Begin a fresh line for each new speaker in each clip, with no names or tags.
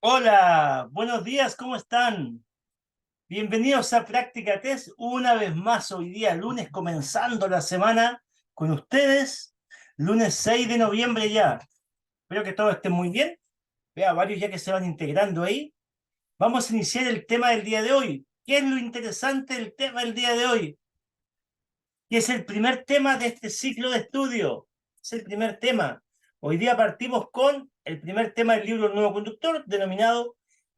Hola, buenos días, ¿cómo están? Bienvenidos a Práctica Test, una vez más hoy día, lunes, comenzando la semana con ustedes, lunes 6 de noviembre ya. Espero que todos estén muy bien. Vea varios ya que se van integrando ahí. Vamos a iniciar el tema del día de hoy. ¿Qué es lo interesante del tema del día de hoy? Que es el primer tema de este ciclo de estudio. Es el primer tema. Hoy día partimos con el primer tema del libro El Nuevo Conductor, denominado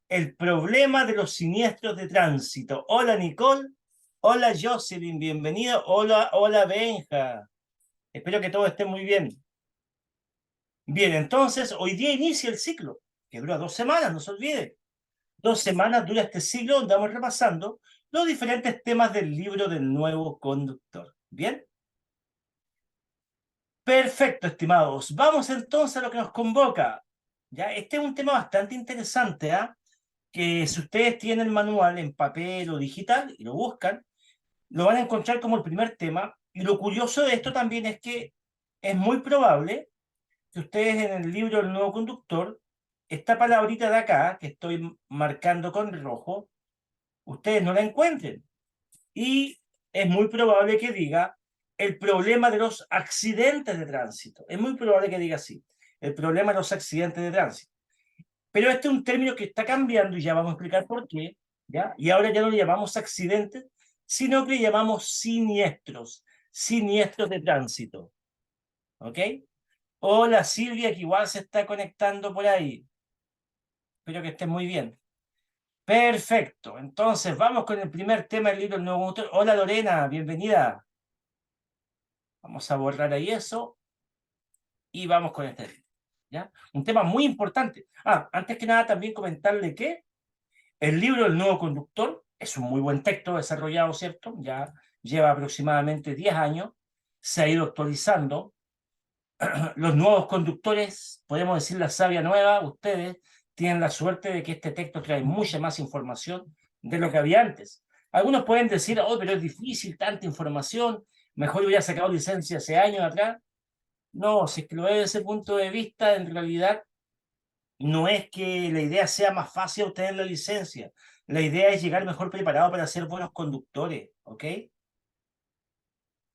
El problema de los siniestros de tránsito. Hola Nicole, hola Jocelyn, bienvenida. Hola Benja. Espero que todos estén muy bien. Bien, entonces hoy día inicia el ciclo, que dura 2 semanas, no se olvide. 2 semanas dura este ciclo donde vamos repasando los diferentes temas del libro del Nuevo Conductor. ¿Bien? Perfecto, estimados. Vamos entonces a lo que nos convoca. Ya, este es un tema bastante interesante, ¿ah? Que si ustedes tienen el manual en papel o digital y lo buscan, lo van a encontrar como el primer tema. Y lo curioso de esto también es que es muy probable que ustedes en el libro El Nuevo Conductor, esta palabrita de acá, que estoy marcando con rojo, ustedes no la encuentren. Y es muy probable que diga el problema de los accidentes de tránsito. Es muy probable que diga así, el problema de los accidentes de tránsito. Pero este es un término que está cambiando y ya vamos a explicar por qué, ¿ya? Y ahora ya no le llamamos accidentes, sino que le llamamos siniestros, siniestros de tránsito, ¿ok? Hola Silvia, que igual se está conectando por ahí. Espero que estés muy bien. Perfecto, entonces vamos con el primer tema del libro El Nuevo Conductor. Hola Lorena, bienvenida. Vamos a borrar ahí eso y vamos con este tema, ¿ya? Un tema muy importante. Antes que nada también comentarle que el libro El Nuevo Conductor es un muy buen texto desarrollado, ¿cierto? Ya lleva aproximadamente 10 años, se ha ido actualizando. Los nuevos conductores, podemos decir la savia nueva, ustedes tienen la suerte de que este texto trae mucha más información de lo que había antes. Algunos pueden decir, oh, pero es difícil tanta información, mejor hubiera sacado licencia hace años atrás. No, si es que lo ve desde ese punto de vista, en realidad no es que la idea sea más fácil obtener la licencia. La idea es llegar mejor preparado para ser buenos conductores, ¿ok?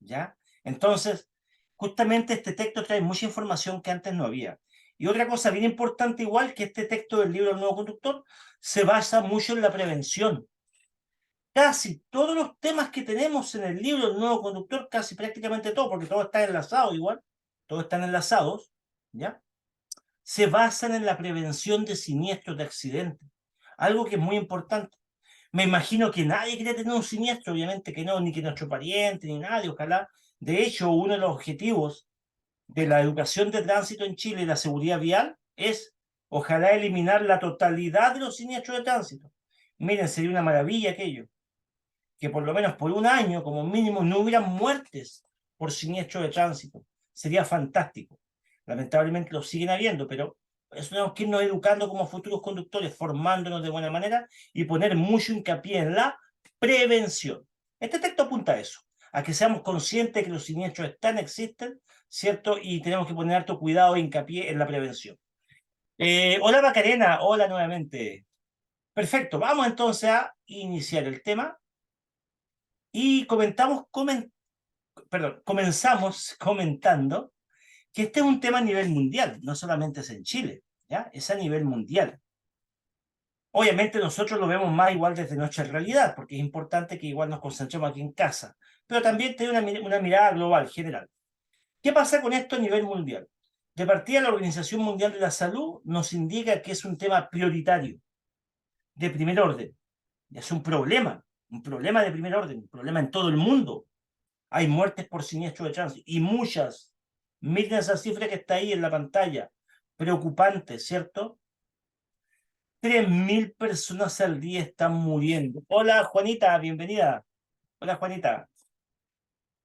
¿Ya? Entonces, justamente este texto trae mucha información que antes no había. Y otra cosa bien importante, igual que este texto del libro El Nuevo Conductor, se basa mucho en la prevención. Casi todos los temas que tenemos en el libro El Nuevo Conductor, casi prácticamente todo, porque todo está enlazado igual, todos están enlazados, ¿ya? Se basan en la prevención de siniestros de accidentes, algo que es muy importante. Me imagino que nadie quiere tener un siniestro, obviamente que no, ni que nuestro pariente, ni nadie, ojalá. De hecho, uno de los objetivos de la educación de tránsito en Chile y la seguridad vial es, ojalá, eliminar la totalidad de los siniestros de tránsito. Miren, sería una maravilla aquello, que por lo menos por un año, como mínimo, no hubieran muertes por siniestro de tránsito. Sería fantástico. Lamentablemente lo siguen habiendo, pero eso tenemos que irnos educando como futuros conductores, formándonos de buena manera y poner mucho hincapié en la prevención. Este texto apunta a eso, a que seamos conscientes de que los siniestros están, existen, ¿cierto? Y tenemos que poner harto cuidado e hincapié en la prevención. Hola Macarena, hola nuevamente. Perfecto, vamos entonces a iniciar el tema y comenzamos comentando que este es un tema a nivel mundial, no solamente es en Chile, ¿ya? Es a nivel mundial. Obviamente nosotros lo vemos más igual desde nuestra realidad, porque es importante que igual nos concentremos aquí en casa, pero también tiene una mirada global, general. ¿Qué pasa con esto a nivel mundial? De partida, la Organización Mundial de la Salud nos indica que es un tema prioritario, de primer orden. Es un problema de primer orden, un problema en todo el mundo. Hay muertes por siniestro de tránsito y muchas. Miren esa cifra que está ahí en la pantalla. Preocupante, ¿cierto? 3.000 personas al día están muriendo. Hola, Juanita, bienvenida. Hola, Juanita.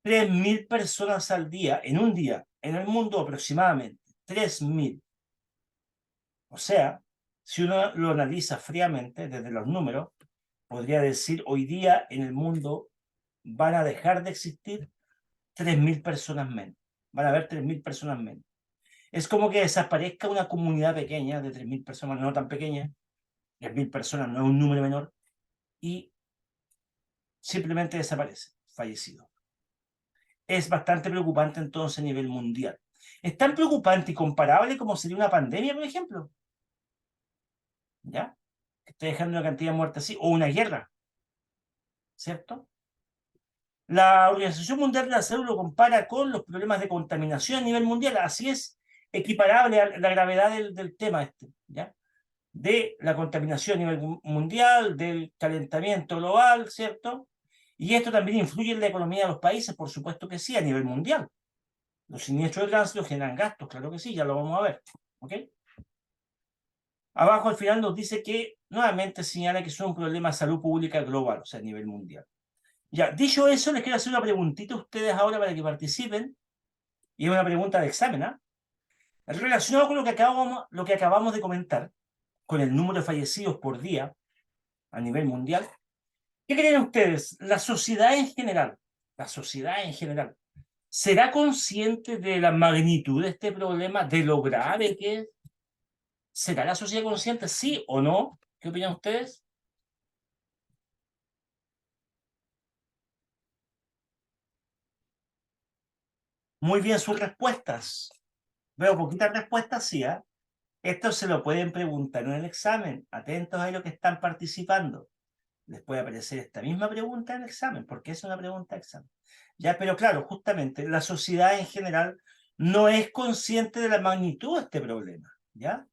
3.000 personas al día, en un día, en el mundo aproximadamente. 3.000. O sea, si uno lo analiza fríamente desde los números, podría decir hoy día en el mundo van a dejar de existir 3.000 personas menos. Van a haber 3.000 personas menos. Es como que desaparezca una comunidad pequeña de 3.000 personas, no tan pequeña, 10.000 personas no es un número menor, y simplemente desaparece, fallecido. Es bastante preocupante entonces a nivel mundial. Es tan preocupante y comparable como sería una pandemia, por ejemplo. ¿Ya? Que está dejando una cantidad de muertes así, o una guerra, ¿cierto? La Organización Mundial de la Salud lo compara con los problemas de contaminación a nivel mundial, así es equiparable a la gravedad del tema este, ¿ya? De la contaminación a nivel mundial, del calentamiento global, ¿cierto? Y esto también influye en la economía de los países, por supuesto que sí, a nivel mundial. Los siniestros de tránsito generan gastos, claro que sí, ya lo vamos a ver, ¿ok? Abajo al final nos dice que nuevamente señala que es un problema de salud pública global, o sea, a nivel mundial. Ya, dicho eso, les quiero hacer una preguntita a ustedes ahora para que participen, y es una pregunta de examen, ¿ah? Relacionado con lo que acabamos de comentar, con el número de fallecidos por día a nivel mundial, ¿qué creen ustedes? La sociedad en general, ¿será consciente de la magnitud de este problema, de lo grave que es? ¿Será la sociedad consciente, sí o no? ¿Qué opinan ustedes? Muy bien sus respuestas. Veo poquitas respuestas, sí, ¿ah? Esto se lo pueden preguntar en el examen. Atentos a lo que están participando. Les puede aparecer esta misma pregunta en el examen, porque es una pregunta de examen. Ya, pero claro, justamente la sociedad en general no es consciente de la magnitud de este problema, ¿ya?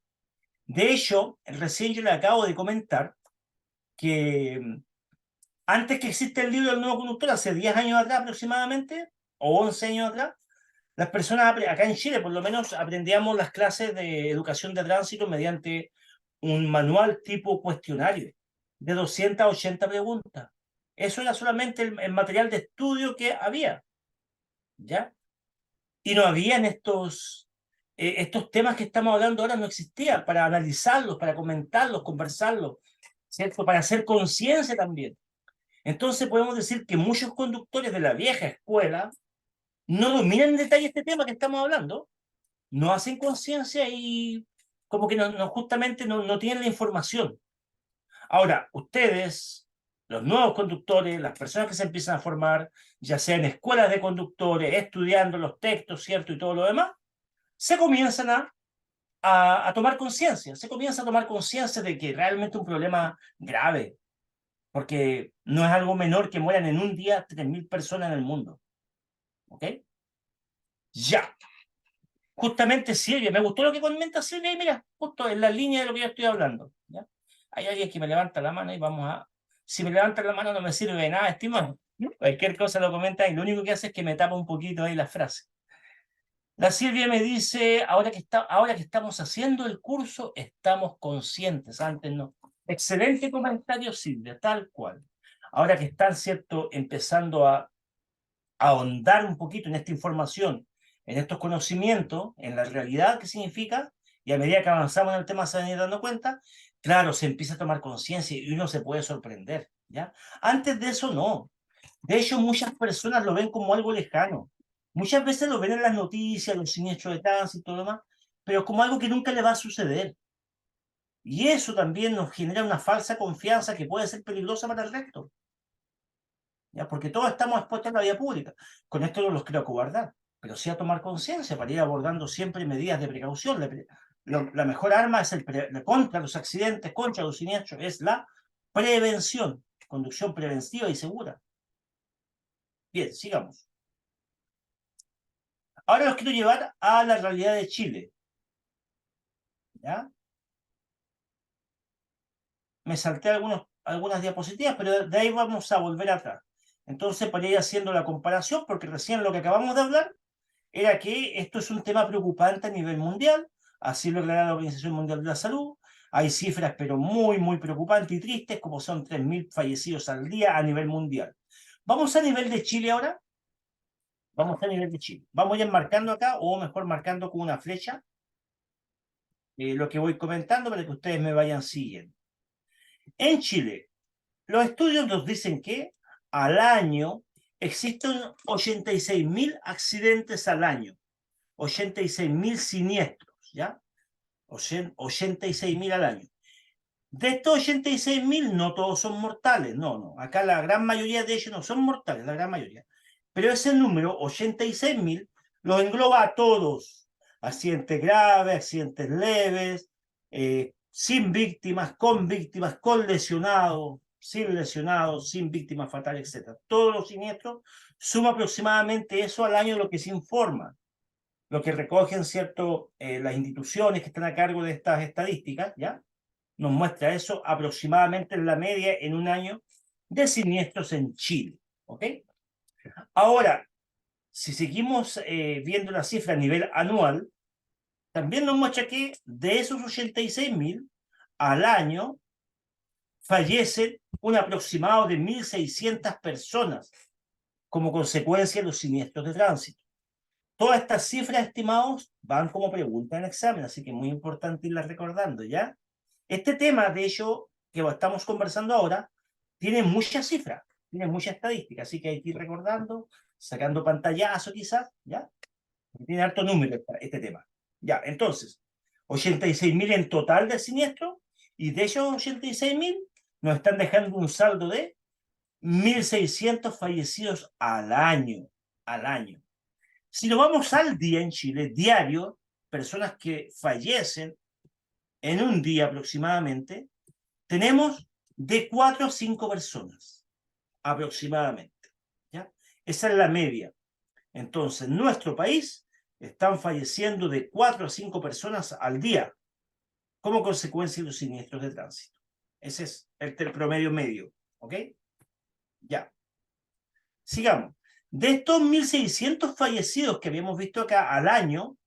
De hecho, recién yo le acabo de comentar que antes que exista el libro del nuevo conductor, hace 10 años atrás aproximadamente, o 11 años atrás, las personas acá en Chile, por lo menos, aprendíamos las clases de educación de tránsito mediante un manual tipo cuestionario de 280 preguntas. Eso era solamente el material de estudio que había, ¿ya? Y no habían estos temas que estamos hablando ahora, no existían para analizarlos, para comentarlos, conversarlos, ¿cierto? Para hacer conciencia también. Entonces podemos decir que muchos conductores de la vieja escuela no dominan en detalle este tema que estamos hablando, no hacen conciencia y como que justamente no tienen la información. Ahora, ustedes, los nuevos conductores, las personas que se empiezan a formar, ya sea en escuelas de conductores, estudiando los textos, ¿cierto? Y todo lo demás, se comienzan a tomar conciencia, se comienza a tomar conciencia de que realmente es un problema grave, porque no es algo menor que mueran en un día 3.000 personas en el mundo. ¿Ok? Ya. Justamente Silvia, me gustó lo que comenta Silvia y mira, justo en la línea de lo que yo estoy hablando. ¿Ya? Hay alguien que me levanta la mano y vamos a... Si me levanta la mano no me sirve de nada, estimado. Cualquier cosa lo comenta y lo único que hace es que me tapa un poquito ahí la frase. La Silvia me dice, ahora que estamos haciendo el curso, estamos conscientes, antes no. Excelente comentario, Silvia, tal cual. Ahora que están, ¿cierto?, empezando a ahondar un poquito en esta información, en estos conocimientos, en la realidad que significa, y a medida que avanzamos en el tema se van a ir dando cuenta, claro, se empieza a tomar conciencia y uno se puede sorprender, ¿ya? Antes de eso, no. De hecho, muchas personas lo ven como algo lejano. Muchas veces lo ven en las noticias, los siniestros de tránsito y todo lo demás, pero como algo que nunca le va a suceder. Y eso también nos genera una falsa confianza que puede ser peligrosa para el resto. ¿Ya? Porque todos estamos expuestos a la vía pública. Con esto no los quiero acobardar, pero sí a tomar conciencia para ir abordando siempre medidas de precaución. La mejor arma es contra los accidentes, contra los siniestros, es la prevención, conducción preventiva y segura. Bien, sigamos. Ahora los quiero llevar a la realidad de Chile. ¿Ya? Me salté algunas diapositivas, pero de ahí vamos a volver atrás. Entonces, para ir haciendo la comparación, porque recién lo que acabamos de hablar era que esto es un tema preocupante a nivel mundial, así lo declara la Organización Mundial de la Salud. Hay cifras, pero muy, muy preocupantes y tristes, como son 3.000 fallecidos al día a nivel mundial. Vamos a nivel de Chile ahora. Vamos a nivel de Chile. Vamos ya marcando acá, o mejor marcando con una flecha, lo que voy comentando para que ustedes me vayan siguiendo. En Chile, los estudios nos dicen que al año existen 86.000 accidentes al año, 86.000 siniestros, ¿ya? 86.000 al año. De estos 86.000, no todos son mortales, no, no. Acá la gran mayoría de ellos no son mortales, la gran mayoría. Pero ese número, 86.000, los engloba a todos. Accidentes graves, accidentes leves, sin víctimas, con lesionados, sin víctimas fatales, etc. Todos los siniestros suma aproximadamente eso al año de lo que se informa, lo que recogen, ¿cierto? Las instituciones que están a cargo de estas estadísticas, ¿ya? Nos muestra eso aproximadamente en la media en un año de siniestros en Chile, ¿ok? Ahora, si seguimos viendo la cifra a nivel anual, también nos muestra que de esos 86.000 al año fallecen un aproximado de 1.600 personas como consecuencia de los siniestros de tránsito. Todas estas cifras, estimados, van como pregunta en el examen, así que es muy importante irlas recordando, ¿ya? Este tema, de hecho, que estamos conversando ahora, tiene muchas cifras, tiene muchas estadísticas, así que hay que ir recordando, sacando pantallazo quizás, ¿ya? Tiene harto número este tema. Ya, entonces, 86.000 en total de siniestro, y de esos 86.000 nos están dejando un saldo de 1.600 fallecidos al año, al año. Si lo vamos al día en Chile, diario, personas que fallecen en un día aproximadamente, tenemos de 4 a 5 personas, aproximadamente, ¿ya? Esa es la media. Entonces, en nuestro país están falleciendo de 4 a 5 personas al día como consecuencia de los siniestros de tránsito. Ese es el promedio medio, ¿ok? Ya. Sigamos. De estos 1.600 fallecidos que habíamos visto acá al año,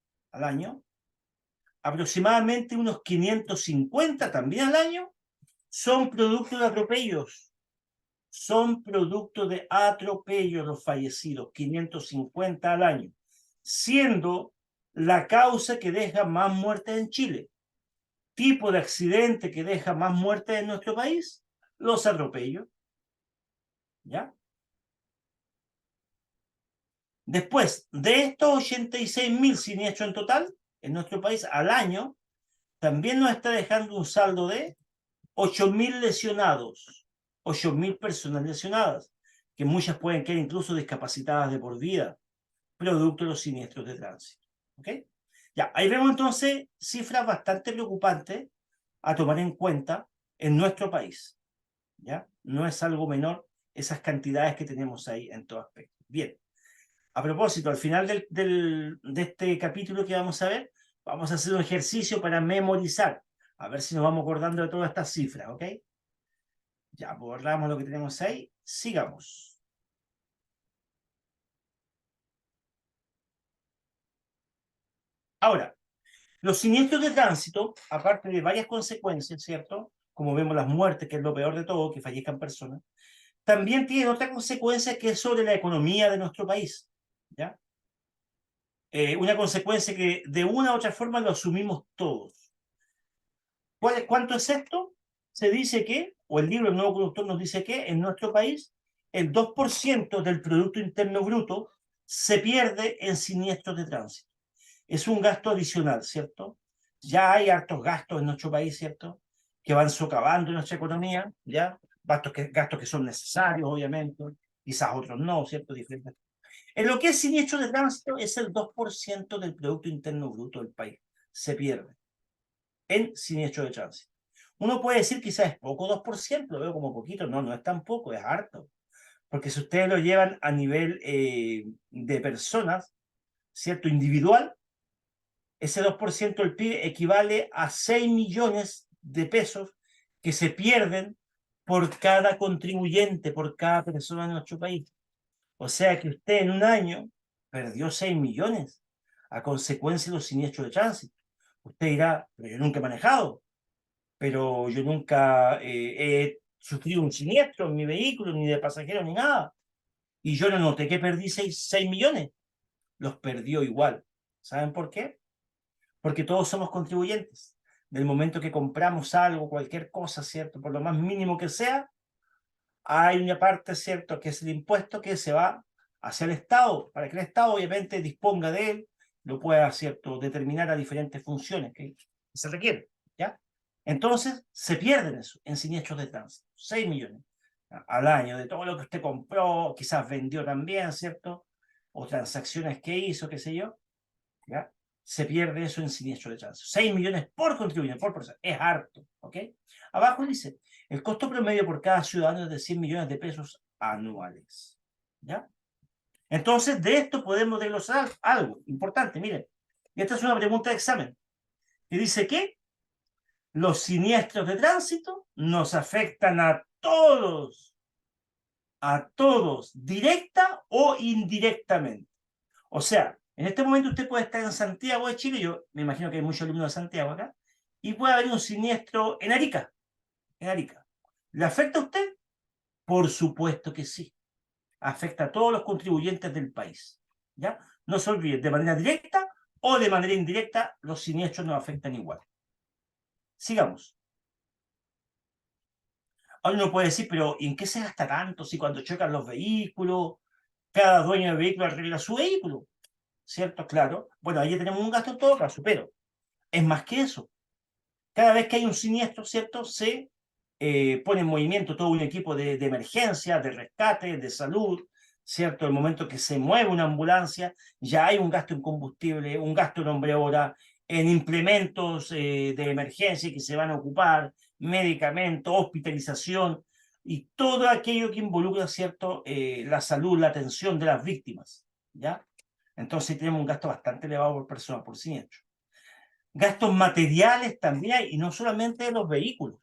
aproximadamente unos 550 también al año son producto de atropellos. Son producto de atropellos los fallecidos, 550 al año, siendo la causa que deja más muertes en Chile. Tipo de accidente que deja más muertes en nuestro país, los atropellos. ¿Ya? Después, de estos 86.000 siniestros en total, en nuestro país al año, también nos está dejando un saldo de 8.000 lesionados, 8.000 personas lesionadas, que muchas pueden quedar incluso discapacitadas de por vida, producto de los siniestros de tránsito. ¿Ok? Ya, ahí vemos entonces cifras bastante preocupantes a tomar en cuenta en nuestro país. ¿Ya? No es algo menor esas cantidades que tenemos ahí en todo aspecto. Bien, a propósito, al final de este capítulo que vamos a ver, vamos a hacer un ejercicio para memorizar, a ver si nos vamos acordando de todas estas cifras, ¿ok? Ya, borramos lo que tenemos ahí, sigamos. Ahora, los siniestros de tránsito, aparte de varias consecuencias, ¿cierto? Como vemos las muertes, que es lo peor de todo, que fallezcan personas, también tienen otra consecuencia que es sobre la economía de nuestro país, ¿ya? Una consecuencia que de una u otra forma lo asumimos todos. ¿Cuánto es esto? Se dice que, o el libro El Nuevo Conductor nos dice que en nuestro país el 2% del Producto Interno Bruto se pierde en siniestros de tránsito. Es un gasto adicional, ¿cierto? Ya hay hartos gastos en nuestro país, ¿cierto? Que van socavando nuestra economía, ¿ya? Gastos que son necesarios, obviamente, quizás otros no, ¿cierto? Diferentes. En lo que es siniestro de tránsito es el 2% del Producto Interno Bruto del país. Se pierde en siniestro de tránsito. Uno puede decir quizás es poco, 2%, lo veo como poquito. No, no es tan poco, es harto. Porque si ustedes lo llevan a nivel de personas, ¿cierto? Individual, ese 2% del PIB equivale a 6 millones de pesos que se pierden por cada contribuyente, por cada persona en nuestro país. O sea que usted en un año perdió 6 millones a consecuencia de los siniestros de tránsito. Usted dirá, pero yo nunca he manejado, pero yo nunca he sufrido un siniestro en mi vehículo, ni de pasajero, ni nada. Y yo no noté que perdí 6 millones. Los perdió igual. ¿Saben por qué? Porque todos somos contribuyentes. Del momento que compramos algo, cualquier cosa, ¿cierto? Por lo más mínimo que sea, hay una parte, ¿cierto?, que es el impuesto que se va hacia el Estado, para que el Estado obviamente disponga de él, lo pueda, ¿cierto?, determinar a diferentes funciones que se requieren, ¿ya? Entonces, se pierden eso en siniestros de tránsito. 6 millones al año de todo lo que usted compró, quizás vendió también, ¿cierto? O transacciones que hizo, qué sé yo, ¿ya? Se pierde eso en siniestros de tránsito. 6 millones por contribuyente, por persona. Es harto, ¿ok? Abajo dice, el costo promedio por cada ciudadano es de 100 millones de pesos anuales, ¿ya? Entonces, de esto podemos desglosar algo importante, miren. Esta es una pregunta de examen. Y dice que los siniestros de tránsito nos afectan a todos, directa o indirectamente. O sea, en este momento usted puede estar en Santiago de Chile, yo me imagino que hay muchos alumnos de Santiago acá, y puede haber un siniestro en Arica, en Arica. ¿Le afecta a usted? Por supuesto que sí. Afecta a todos los contribuyentes del país. ¿Ya? No se olviden, de manera directa o de manera indirecta, los siniestros nos afectan igual. Sigamos. Ahora uno puede decir, pero ¿en qué se gasta tanto si cuando chocan los vehículos, cada dueño de vehículo arregla su vehículo? ¿Cierto? Claro. Bueno, ahí tenemos un gasto en todo caso, pero es más que eso. Cada vez que hay un siniestro, ¿cierto? Se pone en movimiento todo un equipo de emergencia, de rescate, de salud, ¿cierto? El momento que se mueve una ambulancia, ya hay un gasto en combustible, un gasto en hombre obra, en implementos de emergencia que se van a ocupar, medicamentos, hospitalización y todo aquello que involucra, ¿cierto? La salud, la atención de las víctimas, ¿ya? Entonces tenemos un gasto bastante elevado por persona, por siniestro. Gastos materiales también hay, y no solamente de los vehículos.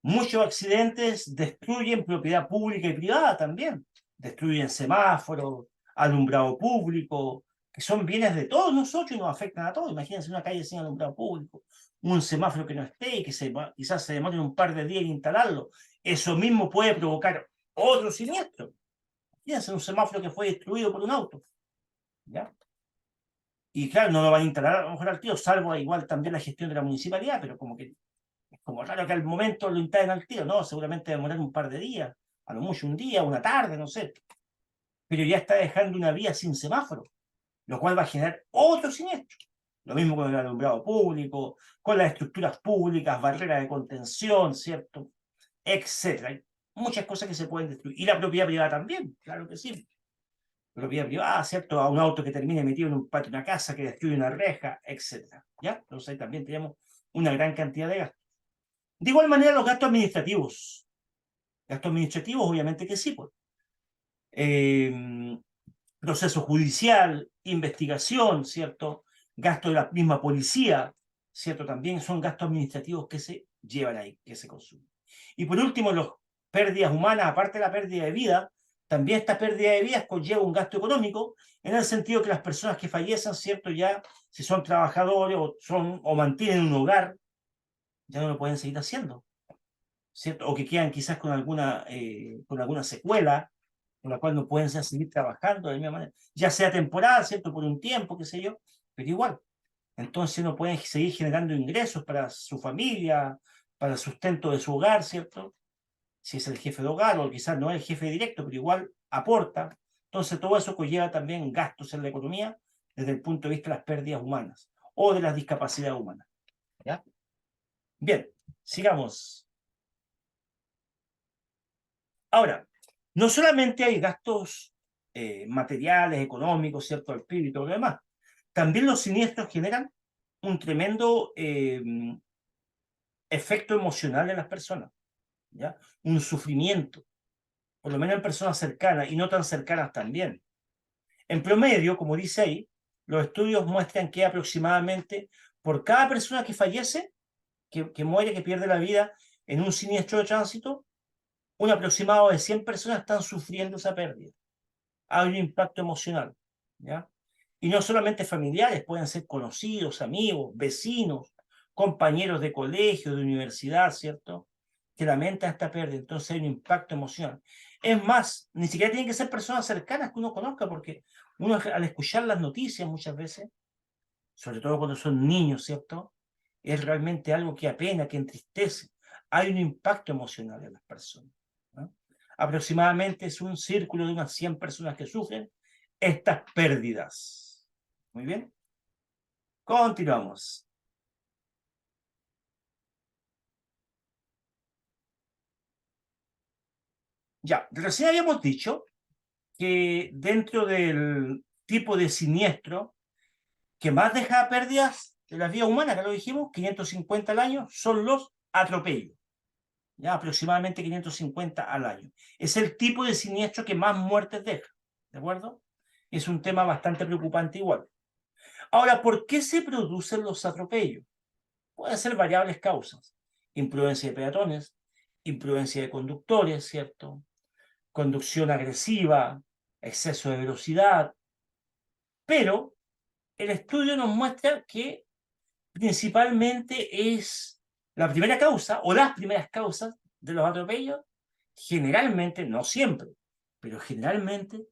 Muchos accidentes destruyen propiedad pública y privada también. Destruyen semáforos, alumbrado público, que son bienes de todos nosotros y nos afectan a todos. Imagínense una calle sin alumbrado público, un semáforo que no esté y que quizás se demore un par de días en instalarlo. Eso mismo puede provocar otro siniestro. Imagínense un semáforo que fue destruido por un auto. ¿Ya? Y claro, no lo van a instalar a lo mejor al tiro, salvo igual también la gestión de la municipalidad, pero como que es como raro que al momento lo instalen al tiro, ¿no? Seguramente va a demorar un par de días, a lo mucho un día, una tarde, no sé. Pero ya está dejando una vía sin semáforo, lo cual va a generar otro siniestro. Lo mismo con el alumbrado público, con las estructuras públicas, barreras de contención, ¿cierto? Etcétera. Hay muchas cosas que se pueden destruir. Y la propiedad privada también, claro que sí. Propiedad privada, ¿cierto? A un auto que termine metido en un patio de una casa, que destruye una reja, etcétera. ¿Ya? Entonces ahí también tenemos una gran cantidad de gastos. De igual manera, los gastos administrativos. Gastos administrativos, obviamente que sí, pues. Eh, Proceso judicial, investigación, ¿cierto? Gasto de la misma policía, ¿cierto? También son gastos administrativos que se llevan ahí, que se consumen. Y por último, las pérdidas humanas, aparte de la pérdida de vida, también esta pérdida de vidas conlleva un gasto económico, en el sentido que las personas que fallecen, ¿cierto? Ya, si son trabajadores o mantienen un hogar, ya no lo pueden seguir haciendo, ¿cierto? O que quedan quizás con alguna secuela, con la cual no pueden seguir trabajando de la misma manera, ya sea temporal, ¿cierto? Por un tiempo, qué sé yo, pero igual. Entonces no pueden seguir generando ingresos para su familia, para el sustento de su hogar, ¿cierto? Si es el jefe de hogar o quizás no es el jefe directo, pero igual aporta. Entonces todo eso conlleva también gastos en la economía desde el punto de vista de las pérdidas humanas o de las discapacidades humanas. ¿Ya? Bien, sigamos. Ahora, no solamente hay gastos materiales, económicos, ¿cierto? El PIB y todo lo demás. También los siniestros generan un tremendo efecto emocional en las personas, ¿ya? Un sufrimiento, por lo menos en personas cercanas y no tan cercanas también. En promedio, como dice ahí, los estudios muestran que aproximadamente por cada persona que fallece, que muere, que pierde la vida en un siniestro de tránsito, un aproximado de 100 personas están sufriendo esa pérdida. Hay un impacto emocional, ¿ya? Y no solamente familiares, pueden ser conocidos, amigos, vecinos, compañeros de colegio, de universidad, ¿cierto? Que lamentan esta pérdida, entonces hay un impacto emocional. Es más, ni siquiera tienen que ser personas cercanas que uno conozca, porque uno al escuchar las noticias muchas veces, sobre todo cuando son niños, ¿cierto? Es realmente algo que apena, que entristece. Hay un impacto emocional en las personas, ¿no? Aproximadamente es un círculo de unas 100 personas que sufren estas pérdidas. Muy bien. Continuamos. Ya, recién habíamos dicho que dentro del tipo de siniestro que más deja pérdidas de las vidas humanas, que lo dijimos, 550 al año, son los atropellos. Ya, aproximadamente 550 al año. Es el tipo de siniestro que más muertes deja, ¿de acuerdo? Es un tema bastante preocupante igual. Ahora, ¿por qué se producen los atropellos? Pueden ser variables causas. Imprudencia de peatones, imprudencia de conductores, ¿cierto? Conducción agresiva, exceso de velocidad. Pero el estudio nos muestra que principalmente es la primera causa o las primeras causas de los atropellos, generalmente, no siempre, pero generalmente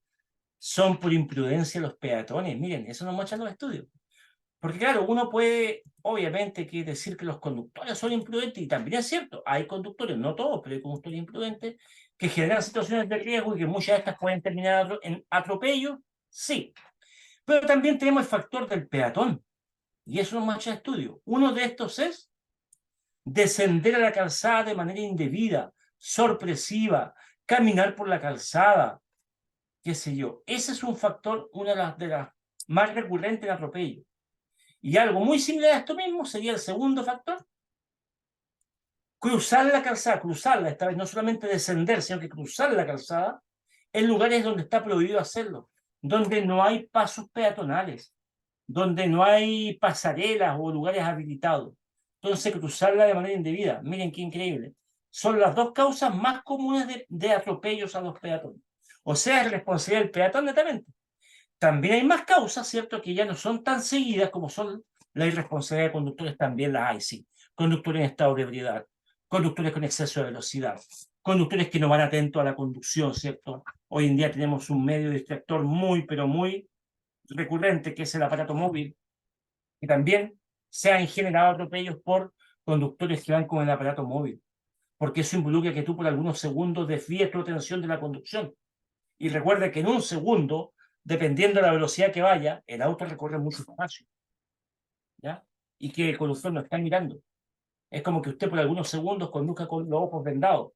son por imprudencia de los peatones. Miren, eso nos muestran los estudios. Porque claro, uno puede, obviamente, que decir que los conductores son imprudentes, y también es cierto, hay conductores, no todos, pero hay conductores imprudentes que generan situaciones de riesgo y que muchas de estas pueden terminar en atropello, sí. Pero también tenemos el factor del peatón, y eso nos muestra el estudio. Uno de estos es descender a la calzada de manera indebida, sorpresiva, caminar por la calzada, qué sé yo. Ese es un factor, una de las más recurrentes en atropello. Y algo muy similar a esto mismo sería el segundo factor: cruzar la calzada, cruzarla, esta vez no solamente descender, sino que cruzar la calzada en lugares donde está prohibido hacerlo, donde no hay pasos peatonales, donde no hay pasarelas o lugares habilitados. Entonces, cruzarla de manera indebida, miren qué increíble, son las dos causas más comunes de atropellos a los peatones. O sea, es responsabilidad del peatón netamente. También hay más causas, ¿cierto?, que ya no son tan seguidas como son la irresponsabilidad de conductores, también las hay, sí. Conductores en estado de ebriedad, conductores con exceso de velocidad, conductores que no van atentos a la conducción, ¿cierto? Hoy en día tenemos un medio distractor muy, pero muy recurrente, que es el aparato móvil, que también se han generado atropellos por conductores que van con el aparato móvil, porque eso involucra que tú por algunos segundos desvíes tu atención de la conducción. Y recuerda que en un segundo, dependiendo de la velocidad que vaya, el auto recorre mucho espacio, ¿ya? Y que el conductor no está mirando. Es como que usted por algunos segundos conduzca con los ojos vendados.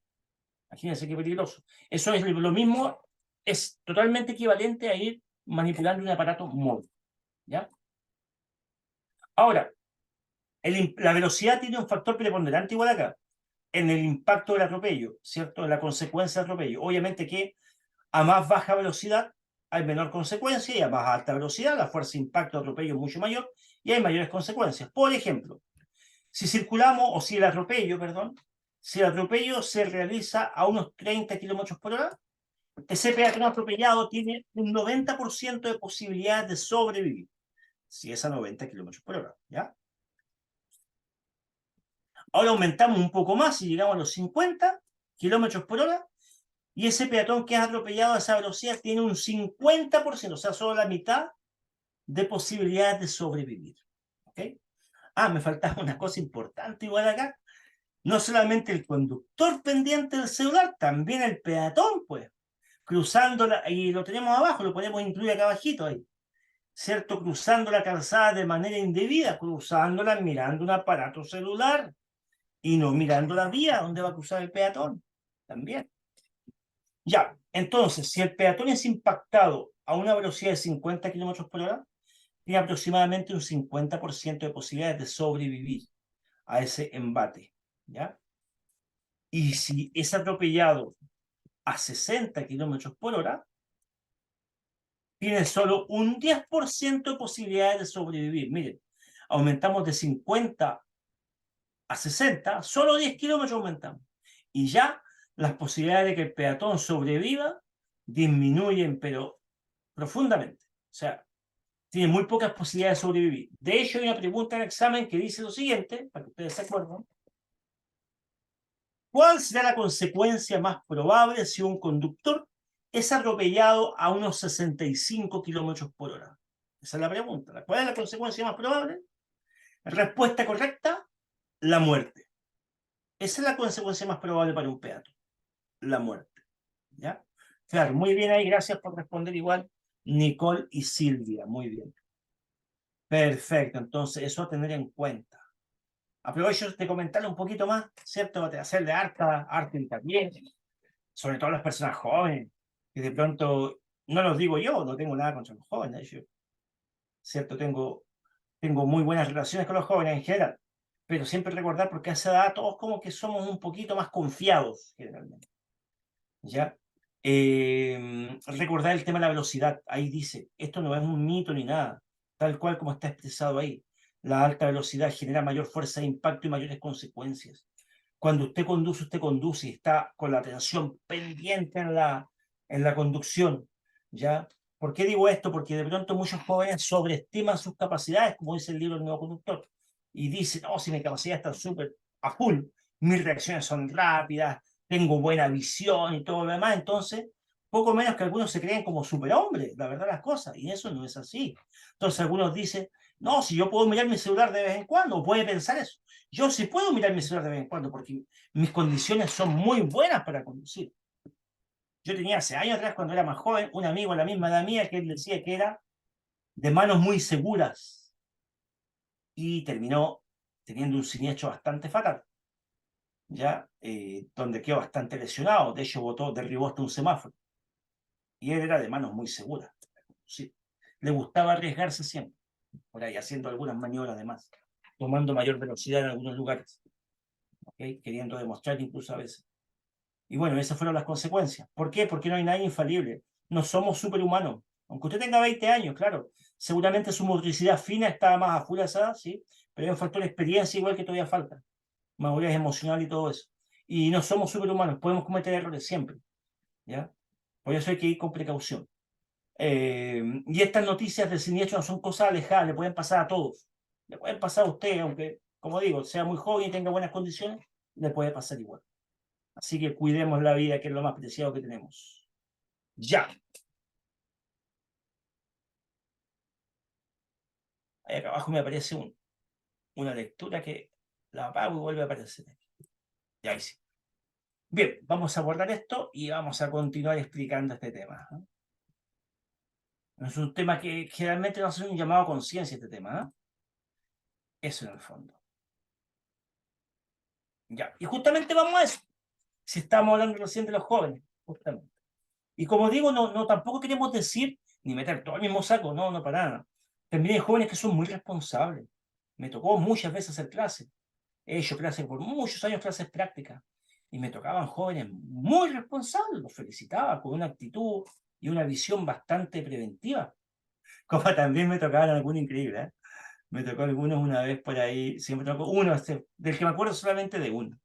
Imagínense qué peligroso. Eso es lo mismo, es totalmente equivalente a ir manipulando un aparato móvil, ¿ya? Ahora, la velocidad tiene un factor preponderante igual acá, en el impacto del atropello, ¿cierto? En la consecuencia del atropello. Obviamente que a más baja velocidad hay menor consecuencia, y a más alta velocidad la fuerza de impacto de atropello es mucho mayor y hay mayores consecuencias. Por ejemplo, si circulamos, o si el atropello, perdón, si el atropello se realiza a unos 30 kilómetros por hora, ese peatón atropellado tiene un 90% de posibilidades de sobrevivir, si es a 90 kilómetros por hora, ¿ya? Ahora aumentamos un poco más y llegamos a los 50 kilómetros por hora, y ese peatón que es atropellado a esa velocidad tiene un 50%, o sea, solo la mitad de posibilidades de sobrevivir. ¿Ok? Ah, me faltaba una cosa importante igual acá. No solamente el conductor pendiente del celular, también el peatón, pues, cruzando y lo tenemos abajo, lo podemos incluir acá abajito ahí, ¿cierto? Cruzando la calzada de manera indebida, cruzándola mirando un aparato celular y no mirando la vía donde va a cruzar el peatón, también. Ya, entonces, si el peatón es impactado a una velocidad de 50 kilómetros por hora, tiene aproximadamente un 50% de posibilidades de sobrevivir a ese embate, ¿ya? Y si es atropellado a 60 kilómetros por hora, tiene solo un 10% de posibilidades de sobrevivir. Miren, aumentamos de 50 a 60, solo 10 kilómetros aumentamos. Y ya las posibilidades de que el peatón sobreviva disminuyen, pero profundamente. O sea, tiene muy pocas posibilidades de sobrevivir. De hecho, hay una pregunta en el examen que dice lo siguiente, para que ustedes se acuerden. ¿Cuál será la consecuencia más probable si un conductor es atropellado a unos 65 kilómetros por hora? Esa es la pregunta. ¿Cuál es la consecuencia más probable? Respuesta correcta: la muerte. Esa es la consecuencia más probable para un peatón: la muerte. ¿Ya? Claro, muy bien ahí, gracias por responder igual, Nicole y Silvia, muy bien. Perfecto, entonces eso a tener en cuenta. Aprovecho de comentarle un poquito más, ¿cierto? De hacerle harta hincapié sobre todo las personas jóvenes, que de pronto, no los digo yo, no tengo nada contra los jóvenes, yo, ¿cierto? Tengo muy buenas relaciones con los jóvenes en general, pero siempre recordar porque a esa edad todos como que somos un poquito más confiados generalmente, ¿ya? Recordar el tema de la velocidad, ahí dice, esto no es un mito ni nada, tal cual como está expresado ahí. La alta velocidad genera mayor fuerza de impacto y mayores consecuencias. Cuando usted conduce y está con la atención pendiente en la conducción, ¿ya? ¿Por qué digo esto? Porque de pronto muchos jóvenes sobreestiman sus capacidades, como dice el libro El Nuevo Conductor, y dicen, oh, si mi capacidad está súper a full, mis reacciones son rápidas, tengo buena visión y todo lo demás, entonces, poco menos que algunos se creen como superhombres, la verdad las cosas, y eso no es así. Entonces algunos dicen, no, si yo puedo mirar mi celular de vez en cuando, o puede pensar eso. Yo sí puedo mirar mi celular de vez en cuando, porque mis condiciones son muy buenas para conducir. Yo tenía hace años atrás, cuando era más joven, un amigo a la misma edad mía que él decía que era de manos muy seguras y terminó teniendo un siniestro bastante fatal, ya donde quedó bastante lesionado, de hecho derribó hasta un semáforo y él era de manos muy seguras. Sí. Le gustaba arriesgarse siempre, por ahí haciendo algunas maniobras de más, tomando mayor velocidad en algunos lugares, ¿okay? Queriendo demostrar incluso a veces. Y bueno, esas fueron las consecuencias. ¿Por qué? Porque no hay nadie infalible. No somos superhumanos. Aunque usted tenga 20 años, claro, seguramente su motricidad fina está más a full esa, ¿sí? Pero hay un factor de experiencia igual que todavía falta. Madurez emocional y todo eso. Y no somos superhumanos, podemos cometer errores siempre, ¿ya? Por eso hay que ir con precaución. Y estas noticias de siniestro no son cosas alejadas, le pueden pasar a todos. Le pueden pasar a usted, aunque, como digo, sea muy joven y tenga buenas condiciones, le puede pasar igual. Así que cuidemos la vida, que es lo más preciado que tenemos. Ya. Ahí acá abajo me aparece una lectura que la apago y vuelve a aparecer. Ya ahí sí. Bien, vamos a abordar esto y vamos a continuar explicando este tema. Es un tema que generalmente va a ser un llamado a conciencia, este tema. Eso en el fondo. Ya. Y justamente vamos a eso. Si estamos hablando recién de los jóvenes, justamente. Y como digo, no tampoco queremos decir ni meter todo el mismo saco, no para nada. También hay jóvenes que son muy responsables. Me tocó muchas veces hacer clases. He hecho clases por muchos años, clases prácticas. Y me tocaban jóvenes muy responsables. Los felicitaba con una actitud y una visión bastante preventiva. Como también me tocaban algunos increíbles. Me tocó algunos una vez por ahí. Siempre tocó uno, del que me acuerdo solamente de uno,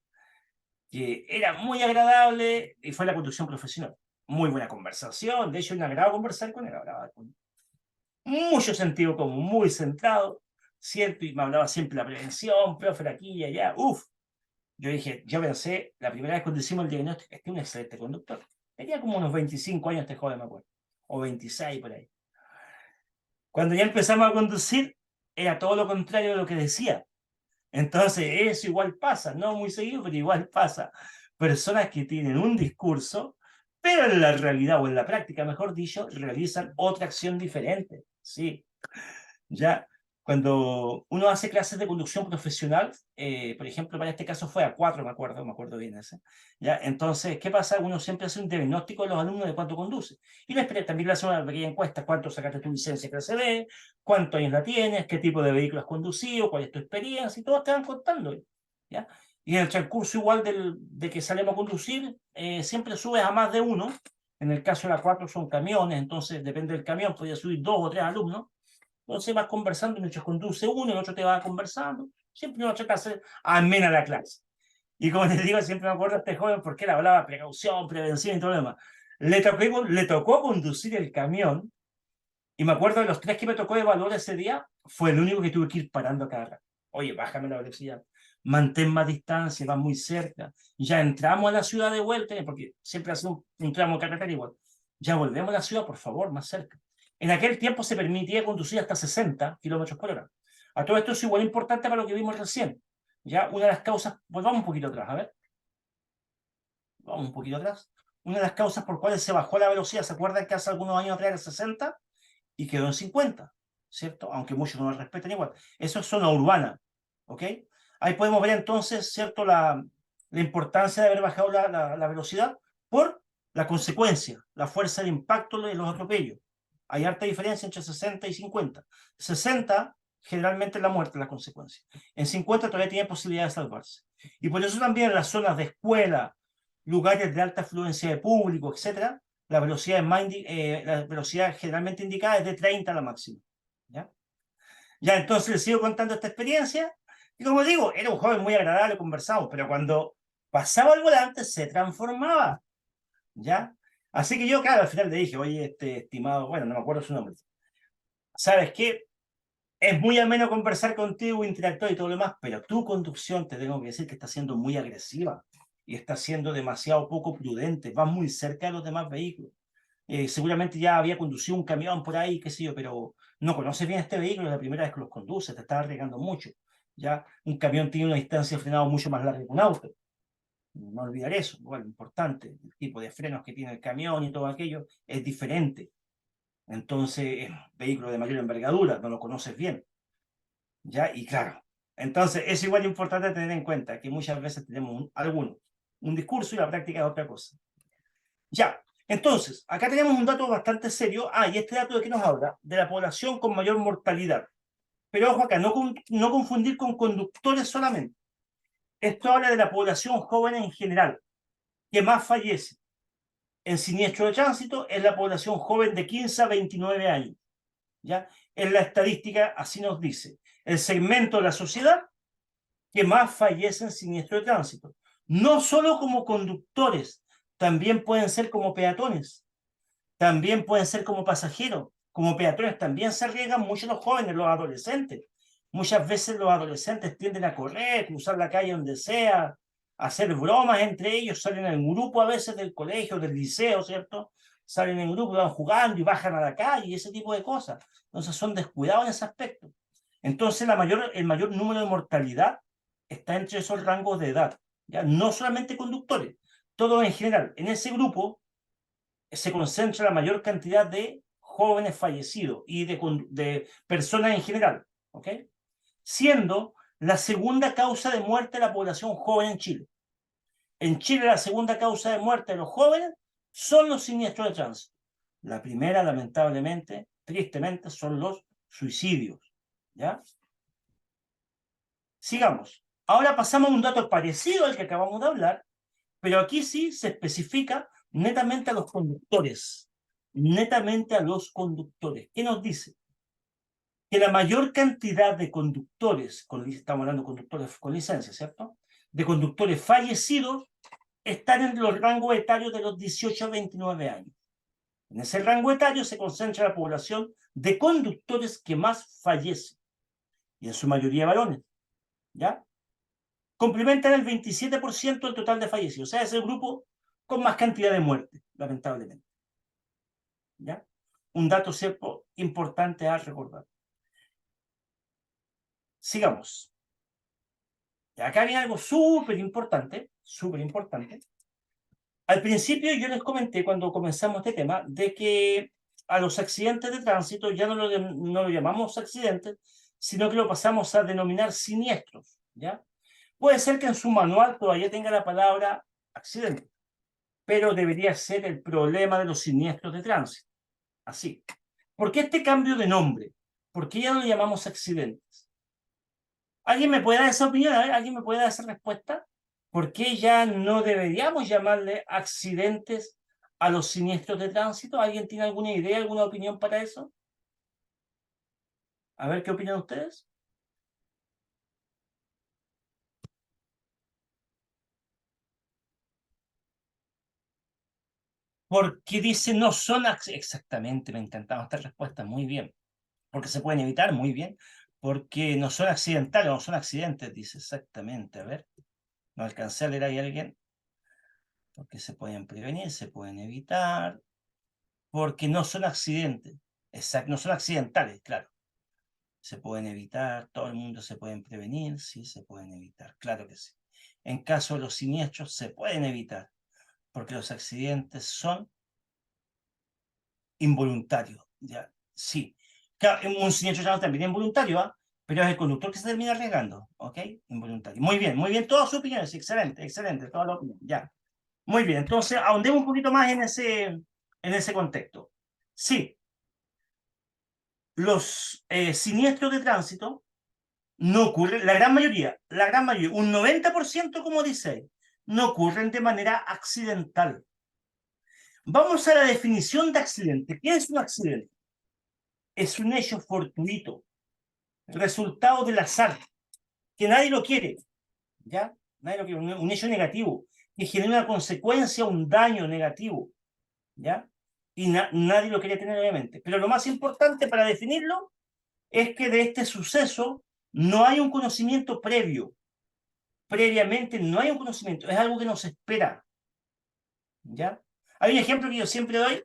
que era muy agradable y fue la conducción profesional. Muy buena conversación, de hecho me agradaba conversar con él, hablaba con mucho sentido común, muy centrado, ¿cierto? Y me hablaba siempre de la prevención, profe, aquí y allá, uff. Yo pensé, la primera vez cuando hicimos el diagnóstico, este es un excelente conductor. Tenía como unos 25 años este joven, me acuerdo, o 26 por ahí. Cuando ya empezamos a conducir, era todo lo contrario de lo que decía. Entonces, eso igual pasa, no muy seguido, pero igual pasa. Personas que tienen un discurso, pero en la realidad, o en la práctica, mejor dicho, realizan otra acción diferente. Sí, ya cuando uno hace clases de conducción profesional, por ejemplo, para este caso fue a 4, me acuerdo bien ese. ¿Ya? Entonces, ¿qué pasa? Uno siempre hace un diagnóstico de los alumnos de cuánto conduce. Y también le hace una pequeña encuesta: ¿cuánto sacaste tu licencia clase B? ¿Cuántos años la tienes? ¿Qué tipo de vehículo has conducido? ¿Cuál es tu experiencia? Y todos te van contando, ¿ya? Y en el transcurso igual de que salimos a conducir, siempre subes a más de uno. En el caso de la 4 son camiones, entonces depende del camión, podía subir 2 o 3 alumnos. Entonces vas conversando, mientras conduce uno, el otro te va conversando. Siempre uno trata de hacer amena la clase. Y como les digo, siempre me acuerdo de este joven porque él hablaba precaución, prevención y todo lo demás. Le tocó conducir el camión, y me acuerdo de los 3 que me tocó evaluar ese día, fue el único que tuve que ir parando a cada rato. Oye, bájame la velocidad, mantén más distancia, va muy cerca. Ya entramos a la ciudad de vuelta, porque siempre hacemos un tramo de carretera igual. Ya volvemos a la ciudad, por favor, más cerca. En aquel tiempo se permitía conducir hasta 60 kilómetros por hora. A todo esto es igual importante para lo que vimos recién. Ya una de las causas, volvamos un poquito atrás, a ver. Vamos un poquito atrás. Una de las causas por cuales se bajó la velocidad, ¿se acuerdan que hace algunos años atrás era 60 y quedó en 50? ¿Cierto? Aunque muchos no lo respetan igual. Eso es zona urbana, ¿ok? Ahí podemos ver entonces, ¿cierto? La importancia de haber bajado la velocidad por la consecuencia, la fuerza de impacto de los atropellos. Hay harta diferencia entre 60 y 50. 60, generalmente la muerte es la consecuencia. En 50 todavía tiene posibilidad de salvarse. Y por eso también en las zonas de escuela, lugares de alta afluencia de público, etc., la velocidad, la velocidad generalmente indicada es de 30 a la máxima. ¿Ya? Ya, entonces les sigo contando esta experiencia. Y como digo, era un joven muy agradable, conversamos, pero cuando pasaba al volante se transformaba. ¿Ya? Así que yo, claro, al final le dije, oye, estimado, bueno, no me acuerdo su nombre. ¿Sabes qué? Es muy ameno conversar contigo, interactuar y todo lo demás, pero tu conducción, te tengo que decir que está siendo muy agresiva y está siendo demasiado poco prudente. Vas muy cerca de los demás vehículos. Seguramente ya había conducido un camión por ahí, qué sé yo, pero no conoces bien este vehículo, es la primera vez que los conduces, te estás arriesgando mucho. ¿Ya? Un camión tiene una distancia de frenado mucho más larga que un auto. No olvidar eso, bueno, importante, el tipo de frenos que tiene el camión y todo aquello es diferente. Entonces, es un vehículo de mayor envergadura, no lo conoces bien. ¿Ya? Y claro, entonces es igual importante tener en cuenta que muchas veces tenemos un discurso y la práctica es otra cosa. Ya, entonces, acá tenemos un dato bastante serio. Y este dato de qué nos habla, de la población con mayor mortalidad. Pero ojo acá, no confundir con conductores solamente. Esto habla de la población joven en general, que más fallece en siniestro de tránsito es la población joven de 15 a 29 años. ¿Ya? En la estadística así nos dice, el segmento de la sociedad que más fallece en siniestro de tránsito. No solo como conductores, también pueden ser como peatones, también pueden ser como pasajeros, como peatones también se arriesgan mucho los jóvenes, los adolescentes. Muchas veces los adolescentes tienden a correr, cruzar la calle donde sea, hacer bromas entre ellos, salen en grupo a veces del colegio, del liceo, ¿cierto? Salen en grupo, van jugando y bajan a la calle y ese tipo de cosas. Entonces son descuidados en ese aspecto. Entonces el mayor número de mortalidad está entre esos rangos de edad, ¿ya? No solamente conductores, todo en general. En ese grupo se concentra la mayor cantidad de jóvenes fallecidos y de personas en general, ¿ok? Siendo la segunda causa de muerte de la población joven en Chile. En Chile la segunda causa de muerte de los jóvenes son los siniestros de tránsito. La primera, lamentablemente, tristemente, son los suicidios, ¿ya? Sigamos. Ahora pasamos a un dato parecido al que acabamos de hablar, pero aquí sí se especifica netamente a los conductores. Netamente a los conductores. ¿Qué nos dice? Que la mayor cantidad de conductores, estamos hablando de conductores con licencia, ¿cierto? De conductores fallecidos están en los rangos etarios de los 18 a 29 años. En ese rango etario se concentra la población de conductores que más fallece, y en su mayoría varones, ¿ya? Complementan el 27% del total de fallecidos. O sea, es el grupo con más cantidad de muertes, lamentablemente. ¿Ya? Un dato cierto importante a recordar. Sigamos. Y acá viene algo súper importante, súper importante. Al principio yo les comenté cuando comenzamos este tema de que a los accidentes de tránsito ya no lo llamamos accidentes, sino que lo pasamos a denominar siniestros, ¿ya? Puede ser que en su manual todavía tenga la palabra accidente, pero debería ser el problema de los siniestros de tránsito. Así. ¿Por qué este cambio de nombre? ¿Por qué ya no lo llamamos accidentes? ¿Alguien me puede dar esa opinión? ¿Alguien me puede dar esa respuesta? ¿Por qué ya no deberíamos llamarle accidentes a los siniestros de tránsito? ¿Alguien tiene alguna idea, alguna opinión para eso? A ver qué opinan ustedes. Porque dice no son exactamente, me encantaba esta respuesta, muy bien. Porque se pueden evitar, muy bien. Porque no son accidentales, no son accidentes, dice exactamente. A ver, no alcancé a leer ahí a alguien. Porque se pueden prevenir, se pueden evitar, porque no son accidentes, exacto, no son accidentales, claro. Se pueden evitar, todo el mundo se pueden prevenir, sí, se pueden evitar, claro que sí. En caso de los siniestros, se pueden evitar, porque los accidentes son involuntarios, ¿ya? Sí. Claro, un siniestro ya también es involuntario, ¿ah? Pero es el conductor que se termina arriesgando, ¿ok? Involuntario. Muy bien, todas sus opiniones, excelente, excelente, toda la opinión, ya. Muy bien, entonces ahondemos un poquito más en ese contexto. Sí, los siniestros de tránsito no ocurren, la gran mayoría, un 90% como dice, no ocurren de manera accidental. Vamos a la definición de accidente. ¿Qué es un accidente? Es un hecho fortuito, resultado del azar, que nadie lo quiere, ¿ya? Nadie lo quiere, un hecho negativo, que genera una consecuencia, un daño negativo, ¿ya? Y nadie lo quería tener, obviamente. Pero lo más importante para definirlo es que de este suceso no hay un conocimiento previo. Previamente no hay un conocimiento, es algo que nos espera, ¿ya? Hay un ejemplo que yo siempre doy.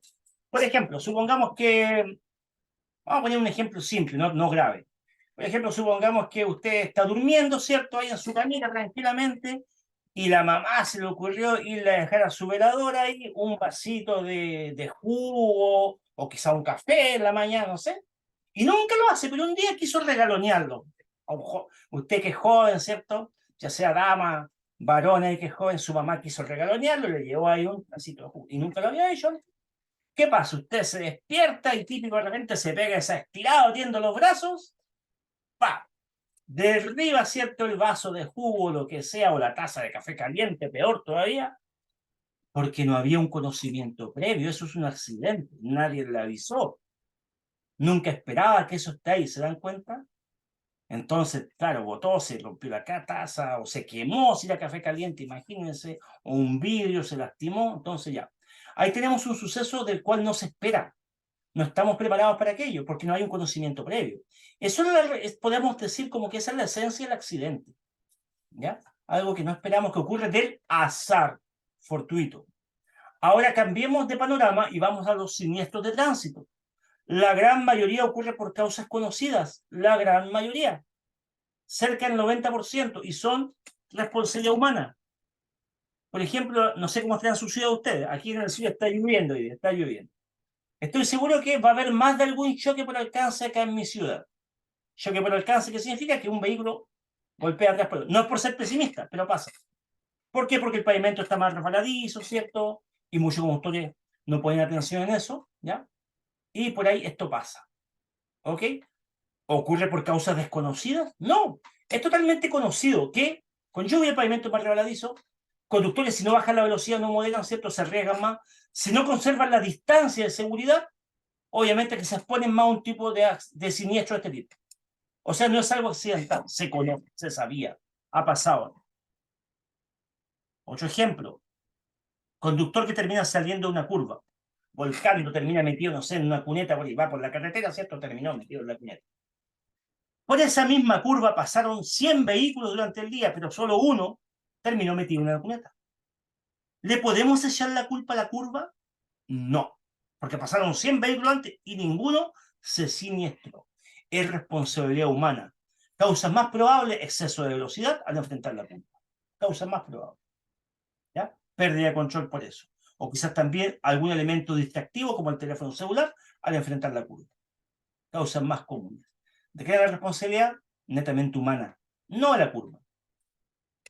Por ejemplo, supongamos que, vamos a poner un ejemplo simple, no grave. Por ejemplo, supongamos que usted está durmiendo, ¿cierto? Ahí en su camita tranquilamente, y la mamá se le ocurrió irle a dejar a su veladora ahí un vasito de jugo, o quizá un café en la mañana, no sé. Y nunca lo hace, pero un día quiso regalonearlo. Usted que es joven, ¿cierto? Ya sea dama, varón, que es joven, su mamá quiso regalonearlo, le llevó ahí un vasito de jugo, y nunca lo había hecho. ¿Qué pasa? Usted se despierta y típico de repente se pega esa estirada, tiendo los brazos, ¡pa! Derriba, ¿cierto? El vaso de jugo, lo que sea, o la taza de café caliente, peor todavía, porque no había un conocimiento previo. Eso es un accidente. Nadie le avisó. Nunca esperaba que eso esté ahí. ¿Se dan cuenta? Entonces, claro, botó, se rompió la taza, o se quemó si era café caliente, imagínense, o un vidrio se lastimó. Entonces ya. Ahí tenemos un suceso del cual no se espera. No estamos preparados para aquello porque no hay un conocimiento previo. Eso podemos decir como que esa es la esencia del accidente, ¿ya? Algo que no esperamos que ocurra del azar fortuito. Ahora cambiemos de panorama y vamos a los siniestros de tránsito. La gran mayoría ocurre por causas conocidas, la gran mayoría, cerca del 90%, y son responsabilidad humana. Por ejemplo, no sé cómo está en su ciudad ustedes, aquí en el sur está lloviendo hoy día, está lloviendo. Estoy seguro que va a haber más de algún choque por alcance acá en mi ciudad. Choque por alcance, ¿qué significa? Que un vehículo golpea atrás por otro. No es por ser pesimista, pero pasa. ¿Por qué? Porque el pavimento está más resbaladizo, ¿cierto? Y muchos conductores no ponen atención en eso, ¿ya? Y por ahí esto pasa, ¿ok? ¿Ocurre por causas desconocidas? No, es totalmente conocido que con lluvia el pavimento es más resbaladizo, conductores si no bajan la velocidad no moderan, ¿cierto? Se arriesgan más. Si no conservan la distancia de seguridad, obviamente que se exponen más a un tipo de siniestro de este tipo. O sea, no es algo accidental, se conoce, se sabía, ha pasado. Otro ejemplo, conductor que termina saliendo de una curva, volcando, termina metido, no sé, en una cuneta, por ahí, va por la carretera, ¿cierto? Terminó metido en la cuneta. Por esa misma curva pasaron 100 vehículos durante el día, pero solo uno terminó metido en la cuneta. ¿Le podemos echar la culpa a la curva? No, porque pasaron 100 vehículos antes y ninguno se siniestró. Es responsabilidad humana. Causas más probables, exceso de velocidad al enfrentar la curva. Causas más probables. ¿Ya? Pérdida de control por eso. O quizás también algún elemento distractivo como el teléfono celular al enfrentar la curva. Causas más comunes. ¿De qué era la responsabilidad? Netamente humana, no de la curva.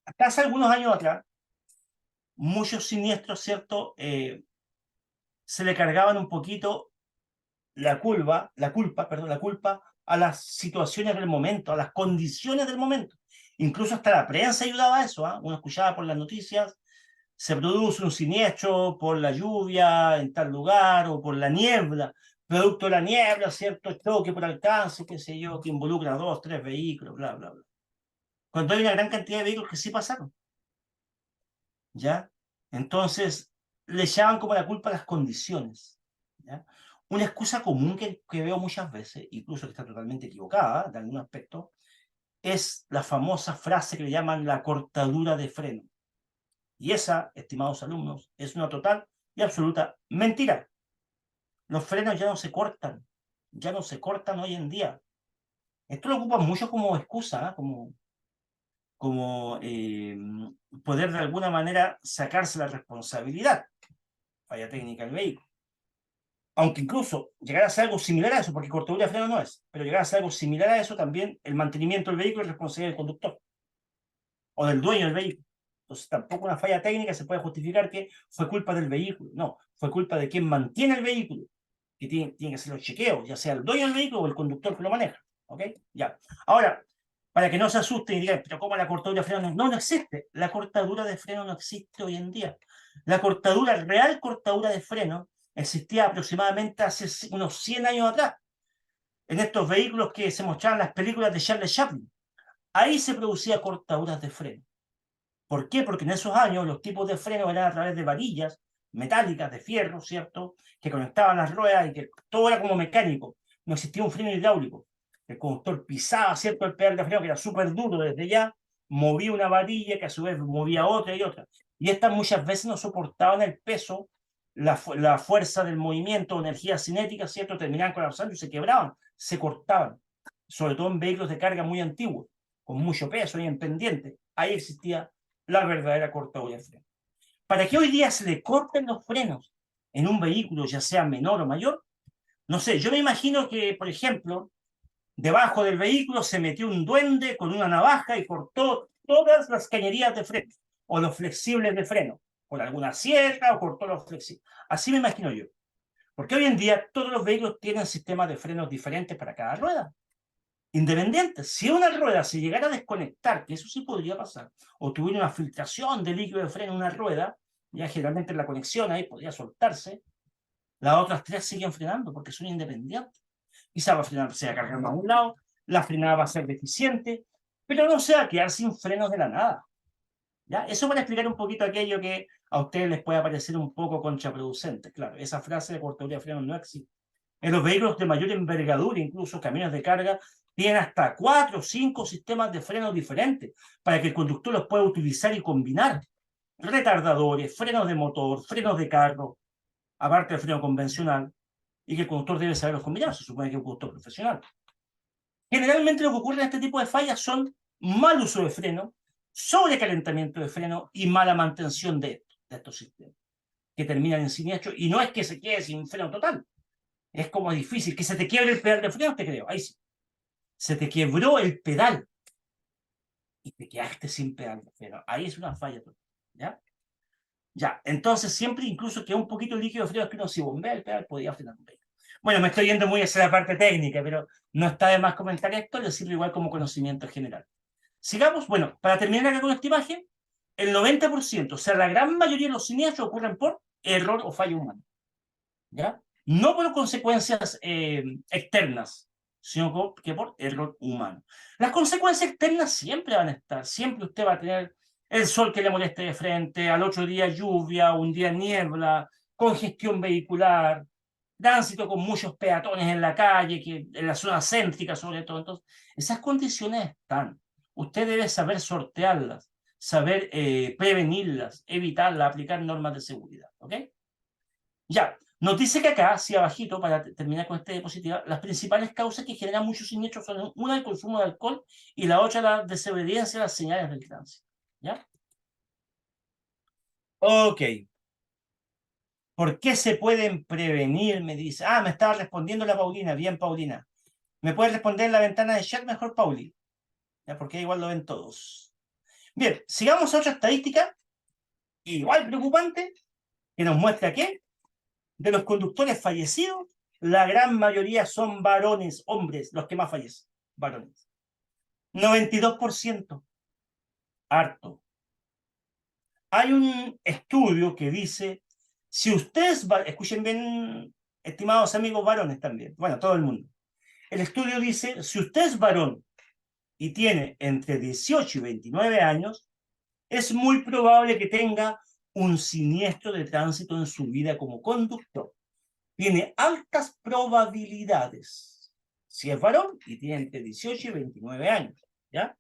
Hasta hace algunos años atrás, muchos siniestros, ¿cierto? Se le cargaban un poquito la culpa a las situaciones del momento, a las condiciones del momento. Incluso hasta la prensa ayudaba a eso, ¿eh? Uno escuchaba por las noticias, se produce un siniestro por la lluvia en tal lugar o por la niebla, producto de la niebla, cierto choque por alcance, qué sé yo, que involucra a 2, 3 vehículos, bla, bla, bla. Cuando hay una gran cantidad de vehículos que sí pasaron, ¿ya? Entonces, le echaban como la culpa a las condiciones, ¿ya? Una excusa común que veo muchas veces, incluso que está totalmente equivocada de algún aspecto, es la famosa frase que le llaman la cortadura de freno. Y esa, estimados alumnos, es una total y absoluta mentira. Los frenos ya no se cortan hoy en día. Esto lo ocupan mucho como excusa, ¿eh? Como poder de alguna manera sacarse la responsabilidad. Falla técnica del vehículo. Aunque incluso llegar a ser algo similar a eso, porque cortadura de freno no es, pero llegar a ser algo similar a eso también, el mantenimiento del vehículo es responsabilidad del conductor o del dueño del vehículo. Entonces tampoco una falla técnica se puede justificar que fue culpa del vehículo. No, fue culpa de quien mantiene el vehículo, que tiene que hacer los chequeos, ya sea el dueño del vehículo o el conductor que lo maneja. ¿Ok? Ya. Ahora, para que no se asusten y digan, pero ¿cómo la cortadura de freno? No, no existe. La cortadura de freno no existe hoy en día. La cortadura, real cortadura de freno, existía aproximadamente hace unos 100 años atrás, en estos vehículos que se mostraban en las películas de Charles Chaplin. Ahí se producía cortaduras de freno. ¿Por qué? Porque en esos años los tipos de freno eran a través de varillas metálicas de fierro, ¿cierto? Que conectaban las ruedas y que todo era como mecánico. No existía un freno hidráulico. El conductor pisaba, ¿cierto? El pedal de freno, que era súper duro desde ya, movía una varilla que a su vez movía otra y otra. Y estas muchas veces no soportaban el peso, la fuerza del movimiento, energía cinética, ¿cierto? Terminaban colapsando y se quebraban, se cortaban. Sobre todo en vehículos de carga muy antiguos, con mucho peso y en pendiente. Ahí existía la verdadera cortadura de freno. Para que hoy día se le corten los frenos en un vehículo, ya sea menor o mayor, no sé, yo me imagino que, por ejemplo, debajo del vehículo se metió un duende con una navaja y cortó todas las cañerías de freno o los flexibles de freno, con alguna sierra o cortó los flexibles. Así me imagino yo. Porque hoy en día todos los vehículos tienen sistemas de frenos diferentes para cada rueda, independientes. Si una rueda se llegara a desconectar, que eso sí podría pasar, o tuviera una filtración de líquido de freno en una rueda, ya generalmente la conexión ahí podría soltarse, las otras tres siguen frenando porque son independientes. Quizá va a frenar, se va a cargar a un lado, la frenada va a ser deficiente, pero no se va a quedar sin frenos de la nada. ¿Ya? Eso para explicar un poquito aquello que a ustedes les puede parecer un poco contraproducente. Claro, esa frase de cortadura de frenos no existe. En los vehículos de mayor envergadura, incluso camiones de carga, tienen hasta 4 o 5 sistemas de frenos diferentes para que el conductor los pueda utilizar y combinar. Retardadores, frenos de motor, frenos de carro, aparte del freno convencional, y que el conductor debe saberlos combinar, se supone que es un conductor profesional. Generalmente lo que ocurre en este tipo de fallas son mal uso de freno, sobrecalentamiento de freno y mala mantención de estos sistemas, que terminan en siniestro, y no es que se quede sin freno total, es como difícil, que se te quiebre el pedal de freno, te creo, ahí sí. Se te quebró el pedal y te quedaste sin pedal de freno, ahí es una falla total, ¿ya? Ya, entonces siempre incluso queda un poquito de líquido de freno, que uno si bombea el pedal podía frenar un poquito. Bueno, me estoy yendo muy hacia la parte técnica, pero no está de más comentar esto, le sirve igual como conocimiento general. Sigamos, bueno, para terminar acá con esta imagen, el 90%, o sea, la gran mayoría de los siniestros ocurren por error o fallo humano, ¿ya? No por consecuencias externas, sino que por error humano. Las consecuencias externas siempre van a estar, siempre usted va a tener el sol que le moleste de frente, al otro día lluvia, un día niebla, congestión vehicular, tránsito con muchos peatones en la calle, que en la zona céntrica sobre todo. Entonces, esas condiciones están. Usted debe saber sortearlas, saber prevenirlas, evitarlas, aplicar normas de seguridad. ¿Ok? Ya, nos dice que acá, así abajito, para terminar con esta diapositiva, las principales causas que generan muchos siniestros son una, el consumo de alcohol, y la otra, la desobediencia a las señales del tránsito. ¿Ya? Ok. ¿Por qué se pueden prevenir? Me dice. Ah, me estaba respondiendo la Paulina. Bien, Paulina. ¿Me puedes responder en la ventana de chat mejor, Pauli? ¿Ya? Porque igual lo ven todos. Bien, sigamos a otra estadística, igual preocupante, que nos muestra que de los conductores fallecidos, la gran mayoría son varones, hombres, los que más fallecen, varones. 92%, harto. Hay un estudio que dice, si ustedes, escuchen bien, estimados amigos varones también, bueno, todo el mundo. El estudio dice, si usted es varón y tiene entre 18 y 29 años, es muy probable que tenga un siniestro de tránsito en su vida como conductor. Tiene altas probabilidades, si es varón y tiene entre 18 y 29 años, ¿ya?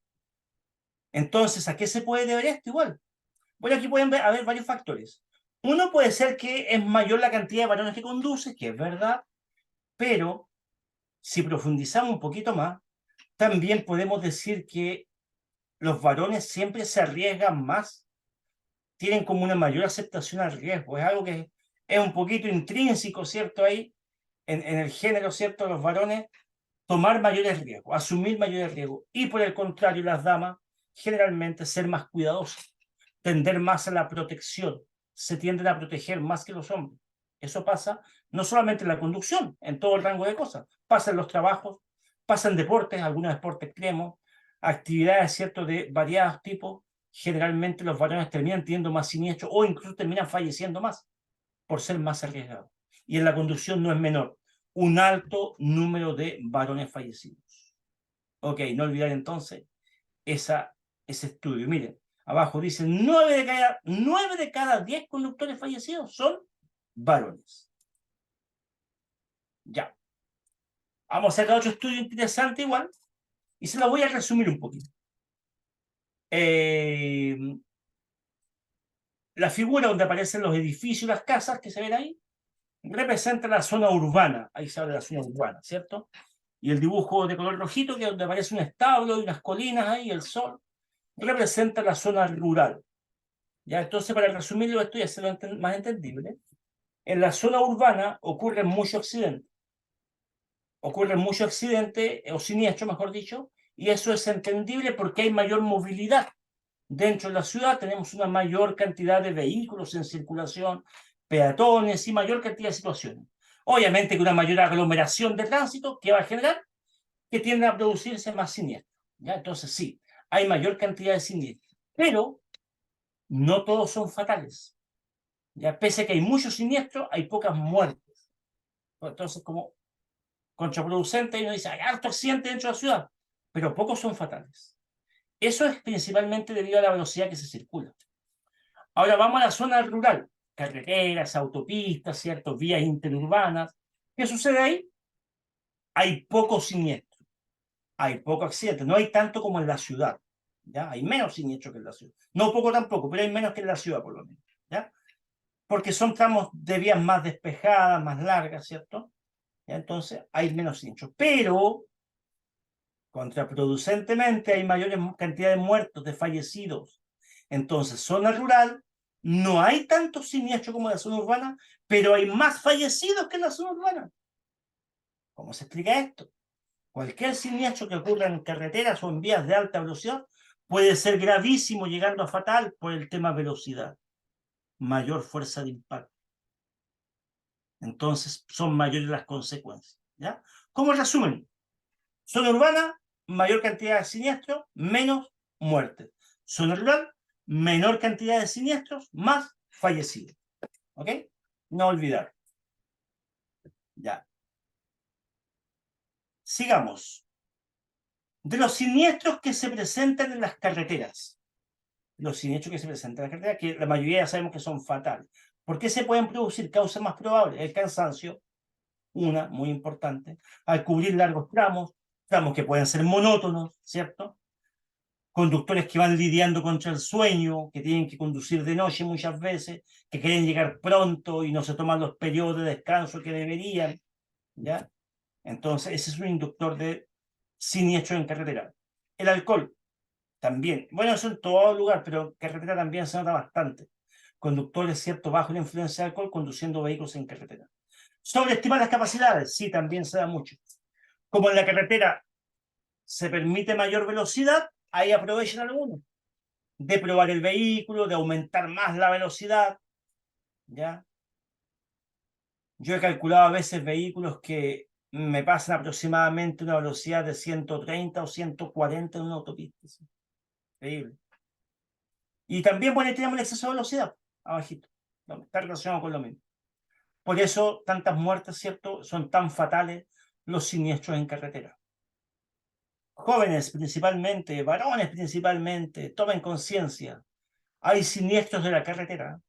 Entonces, ¿a qué se puede deber esto? Igual. Bueno, aquí pueden ver, haber varios factores. Uno puede ser que es mayor la cantidad de varones que conduce, que es verdad, pero si profundizamos un poquito más, también podemos decir que los varones siempre se arriesgan más, tienen como una mayor aceptación al riesgo. Es algo que es un poquito intrínseco, ¿cierto? Ahí, en el género, ¿cierto? Los varones, tomar mayores riesgos, asumir mayores riesgos. Y por el contrario, las damas, generalmente ser más cuidadosas. tender más a la protección, se tienden a proteger más que los hombres. Eso pasa no solamente en la conducción, en todo el rango de cosas, pasa en los trabajos, pasa en deportes, algunos deportes extremos, actividades, ¿cierto?, de variados tipos. Generalmente los varones terminan teniendo más siniestros o incluso terminan falleciendo más por ser más arriesgados. Y en la conducción no es menor, un alto número de varones fallecidos. Ok, no olvidar entonces ese estudio. Miren, abajo dice 9 de cada 10 conductores fallecidos son varones. Ya. Vamos a sacar otro estudio interesante igual y se lo voy a resumir un poquito. La figura donde aparecen los edificios y las casas que se ven ahí representa la zona urbana. Ahí se habla de la zona urbana, ¿cierto? Y el dibujo de color rojito, que es donde aparece un establo y unas colinas ahí, el sol, representa la zona rural. ¿Ya? Entonces, para resumirlo esto y hacerlo más entendible, en la zona urbana ocurren muchos accidentes. Ocurren muchos accidentes, o siniestros, mejor dicho, y eso es entendible porque hay mayor movilidad. Dentro de la ciudad tenemos una mayor cantidad de vehículos en circulación, peatones y mayor cantidad de situaciones. Obviamente que una mayor aglomeración de tránsito, ¿qué va a generar? Que tiende a producirse más siniestros. ¿Ya? Entonces sí, hay mayor cantidad de siniestros, pero no todos son fatales. Ya, pese a que hay muchos siniestros, hay pocas muertes. Entonces, como contraproducente, y uno dice, hay harto accidente dentro de la ciudad, pero pocos son fatales. Eso es principalmente debido a la velocidad que se circula. Ahora vamos a la zona rural, carreteras, autopistas, ¿cierto? Vías interurbanas. ¿Qué sucede ahí? Hay pocos siniestros, hay poco accidente, no hay tanto como en la ciudad. ¿Ya? Hay menos siniestros que en la ciudad. No poco tampoco, pero hay menos que en la ciudad por lo menos. ¿Ya? Porque son tramos de vías más despejadas, más largas, ¿cierto? ¿Ya? Entonces hay menos siniestros. Pero, contraproducentemente, hay mayores cantidades de muertos, de fallecidos. Entonces, zona rural, no hay tantos siniestros como en la zona urbana, pero hay más fallecidos que en la zona urbana. ¿Cómo se explica esto? Cualquier siniestro que ocurra en carreteras o en vías de alta velocidad puede ser gravísimo, llegando a fatal por el tema velocidad, mayor fuerza de impacto. Entonces son mayores las consecuencias. ¿Ya? Como resumen, zona urbana, mayor cantidad de siniestros, menos muertes. Zona rural, menor cantidad de siniestros, más fallecidos. ¿Ok? No olvidar. Ya. Sigamos. De los siniestros que se presentan en las carreteras. Los siniestros que se presentan en la carretera, que la mayoría ya sabemos que son fatales. ¿Por qué se pueden producir? Causas más probables. El cansancio, una, muy importante, al cubrir largos tramos, tramos que pueden ser monótonos, ¿cierto? Conductores que van lidiando contra el sueño, que tienen que conducir de noche muchas veces, que quieren llegar pronto y no se toman los periodos de descanso que deberían, ¿ya? Entonces, ese es un inductor de siniestro en carretera. El alcohol, también. Bueno, eso en todo lugar, pero en carretera también se nota bastante. Conductores, ¿cierto?, bajo la influencia de alcohol conduciendo vehículos en carretera. Sobreestimar las capacidades, sí, también se da mucho. Como en la carretera se permite mayor velocidad, ahí aprovechan algunos de probar el vehículo, de aumentar más la velocidad, ¿ya? Yo he calculado a veces vehículos que me pasan aproximadamente una velocidad de 130 o 140 en una autopista. ¿Sí? Increíble. Y también, bueno, tenemos el exceso de velocidad, abajito. Está relacionado con lo mismo. Por eso tantas muertes, ¿cierto? Son tan fatales los siniestros en carretera. Jóvenes principalmente, varones principalmente, tomen conciencia. Hay siniestros de la carretera.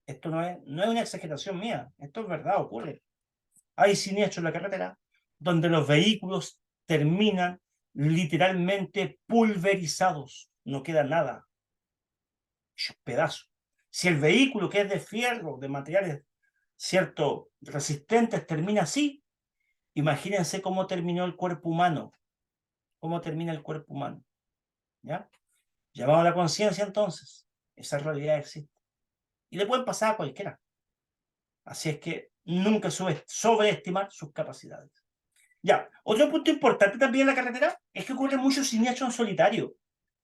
Esto no es una exageración mía, esto es verdad, ocurre. Hay siniestros en la carretera donde los vehículos terminan literalmente pulverizados, no queda nada, pedazos. Si el vehículo que es de fierro, de materiales, cierto, resistentes, termina así, imagínense cómo terminó el cuerpo humano, cómo termina el cuerpo humano, ¿ya? Llamado a la conciencia entonces, esa realidad existe. Y le pueden pasar a cualquiera. Así es que nunca sobreestimar sus capacidades. Ya, otro punto importante también en la carretera es que ocurren muchos siniestros en solitario.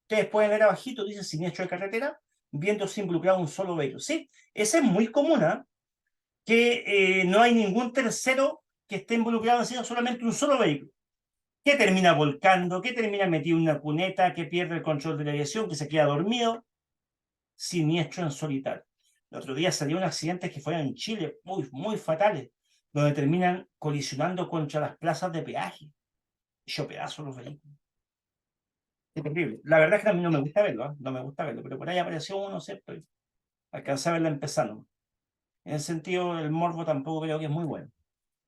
Ustedes pueden ver abajito, dice siniestro de carretera, viéndose involucrado un solo vehículo. Sí, esa es muy común, ¿eh? Que no hay ningún tercero que esté involucrado, sino solamente un solo vehículo. Que termina volcando, que termina metido en una cuneta, que pierde el control de la aviación, que se queda dormido, siniestro en solitario. El otro día salieron accidentes que fueron en Chile muy, muy fatales, donde terminan colisionando contra las plazas de peaje. Hecho pedazos los vehículos. Es terrible. La verdad es que a mí no me gusta verlo, ¿eh? No me gusta verlo, pero por ahí apareció uno, ¿cierto? Y alcancé a verla empezando. En ese sentido, el morbo tampoco creo que es muy bueno.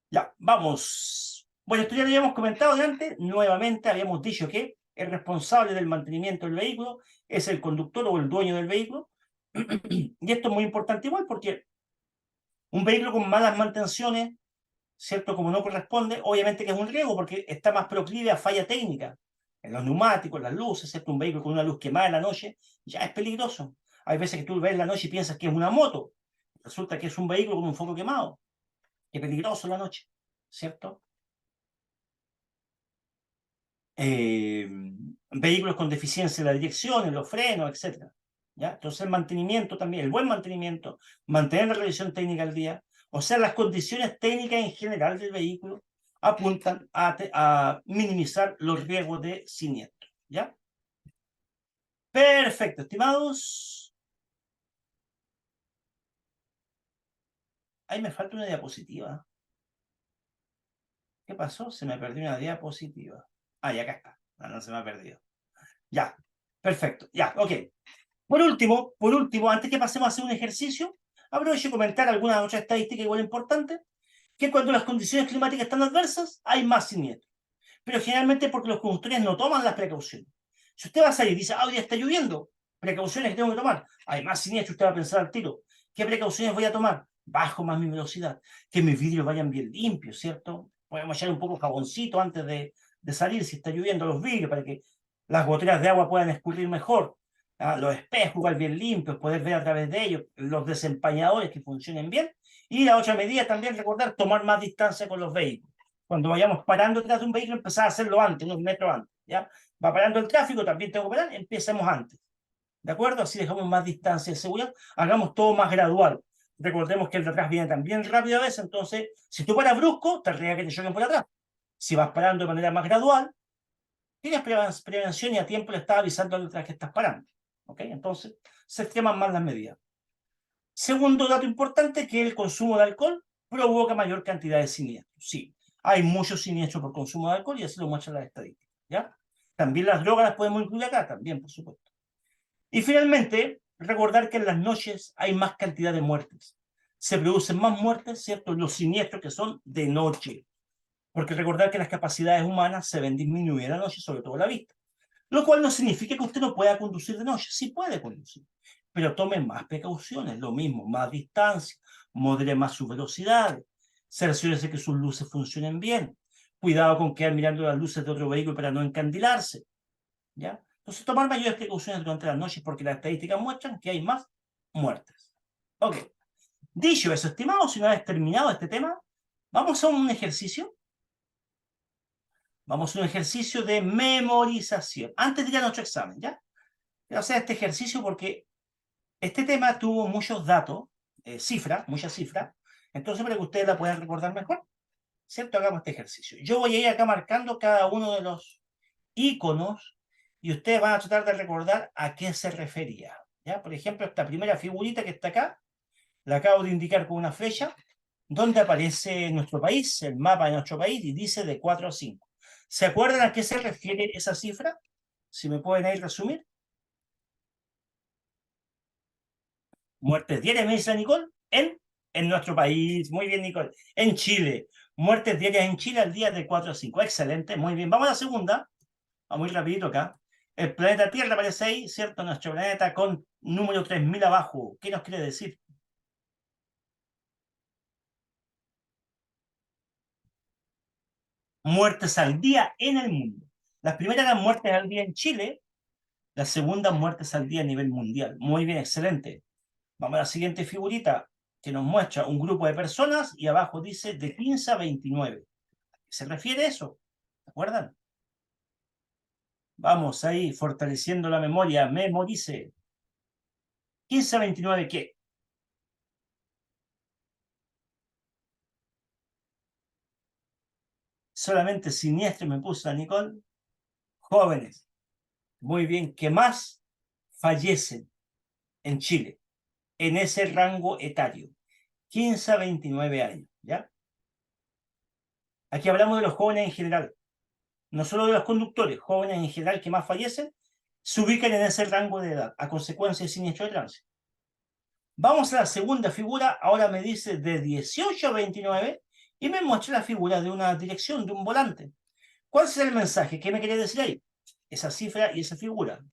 Ya, vamos. Bueno, esto ya lo habíamos comentado antes. Nuevamente habíamos dicho que el responsable del mantenimiento del vehículo es el conductor o el dueño del vehículo. Y esto es muy importante igual porque un vehículo con malas mantenciones, ¿cierto? Como no corresponde, obviamente que es un riesgo porque está más proclive a falla técnica. En los neumáticos, las luces, ¿cierto? Un vehículo con una luz quemada en la noche ya es peligroso. Hay veces que tú ves en la noche y piensas que es una moto. Resulta que es un vehículo con un foco quemado. Qué peligroso en la noche, ¿cierto? Eh, Vehículos con deficiencia en la dirección, en los frenos, etcétera. ¿Ya? Entonces el mantenimiento también, el buen mantenimiento, mantener la revisión técnica al día, o sea, las condiciones técnicas en general del vehículo apuntan a minimizar los riesgos de siniestro. ¿Ya? Perfecto, estimados. Ahí me falta una diapositiva. ¿Qué pasó? Se me perdió una diapositiva. Ah, y acá está. No se me ha perdido. Ya, perfecto. Ya, ok. Por último, antes que pasemos a hacer un ejercicio, aprovecho de comentar alguna otra estadística igual importante, que cuando las condiciones climáticas están adversas, hay más siniestros. Pero generalmente porque los conductores no toman las precauciones. Si usted va a salir y dice, hoy día está lloviendo, precauciones que tengo que tomar, hay más siniestros, usted va a pensar al tiro, ¿qué precauciones voy a tomar? Bajo más mi velocidad, que mis vidrios vayan bien limpios, ¿cierto? Podemos echar un poco de jaboncito antes de salir si está lloviendo los vidrios para que las goteras de agua puedan escurrir mejor. Los espejos igual bien limpios, poder ver a través de ellos, los desempañadores que funcionen bien. Y la otra medida también, recordar, tomar más distancia con los vehículos. Cuando vayamos parando detrás de un vehículo, empezar a hacerlo antes, unos metros antes. ¿Ya? Va parando el tráfico, también tengo que parar, empecemos antes. ¿De acuerdo? Así dejamos más distancia de seguridad, hagamos todo más gradual. Recordemos que el de atrás viene también rápido a veces, entonces, si tú paras brusco, te arriesga que te choquen por atrás. Si vas parando de manera más gradual, tienes prevención y a tiempo le estás avisando al detrás que estás parando. ¿Ok? Entonces, se extreman más las medidas. Segundo dato importante, que el consumo de alcohol provoca mayor cantidad de siniestros. Sí, hay muchos siniestros por consumo de alcohol y así lo muestran las estadísticas. ¿Ya? También las drogas las podemos incluir acá, también, por supuesto. Y finalmente, recordar que en las noches hay más cantidad de muertes. Se producen más muertes, ¿cierto? Los siniestros que son de noche. Porque recordar que las capacidades humanas se ven disminuir en la noche, sobre todo la vista. Lo cual no significa que usted no pueda conducir de noche. Sí puede conducir, pero tome más precauciones. Lo mismo, más distancia, modere más su velocidad, cerciórese que sus luces funcionen bien. Cuidado con quedar mirando las luces de otro vehículo para no encandilarse. ¿Ya? Entonces, tomar mayores precauciones durante las noches porque las estadísticas muestran que hay más muertes. Ok. Dicho eso, estimados, una vez terminado este tema, vamos a un ejercicio. Vamos a un ejercicio de memorización. Antes de ir a nuestro examen, ¿ya? Quiero hacer este ejercicio porque este tema tuvo muchos datos, cifras, muchas cifras. Entonces, para que ustedes la puedan recordar mejor, ¿cierto? Hagamos este ejercicio. Yo voy a ir acá marcando cada uno de los iconos y ustedes van a tratar de recordar a qué se refería. ¿Ya? Por ejemplo, esta primera figurita que está acá, la acabo de indicar con una flecha, donde aparece nuestro país, el mapa de nuestro país, y dice de 4 a 5. ¿Se acuerdan a qué se refiere esa cifra? Si me pueden ahí resumir. Muertes diarias, me dice Nicole, en nuestro país. Muy bien, Nicole. En Chile. Muertes diarias en Chile al día de 4 a 5. Excelente, muy bien. Vamos a la segunda. Vamos muy rapidito acá. El planeta Tierra aparece ahí, ¿cierto? Nuestro planeta con número 3000 abajo. ¿Qué nos quiere decir? Muertes al día en el mundo. Las primeras eran muertes al día en Chile, las segundas muertes al día a nivel mundial. Muy bien, excelente. Vamos a la siguiente figurita que nos muestra un grupo de personas y abajo dice de 15 a 29. ¿Se refiere a eso? ¿Se acuerdan? Vamos ahí, fortaleciendo la memoria. Memorice. 15 a 29, ¿qué? Solamente siniestro me puso la Nicole. Jóvenes. Muy bien. ¿Qué más fallecen en Chile? En ese rango etario. 15 a 29 años, ¿ya? Aquí hablamos de los jóvenes en general. No solo de los conductores, jóvenes en general que más fallecen, se ubican en ese rango de edad, a consecuencia de siniestro de tránsito. Vamos a la segunda figura, ahora me dice de 18 a 29 y me muestra la figura de una dirección, de un volante. ¿Cuál será el mensaje? ¿Qué me quería decir ahí? Esa cifra y esa figura.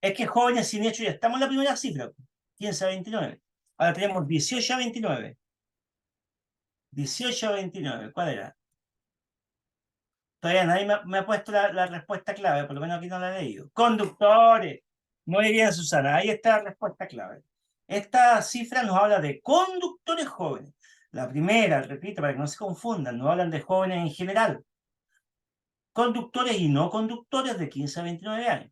Es que jóvenes siniestros ya estamos en la primera cifra, 15 a 29. Ahora tenemos 18 a 29. 18 a 29, ¿cuál era? Todavía nadie me ha puesto la respuesta clave, por lo menos aquí no la he leído. Conductores. Muy bien, Susana, ahí está la respuesta clave. Esta cifra nos habla de conductores jóvenes. La primera, repito, para que no se confundan, no hablan de jóvenes en general. Conductores y no conductores de 15 a 29 años.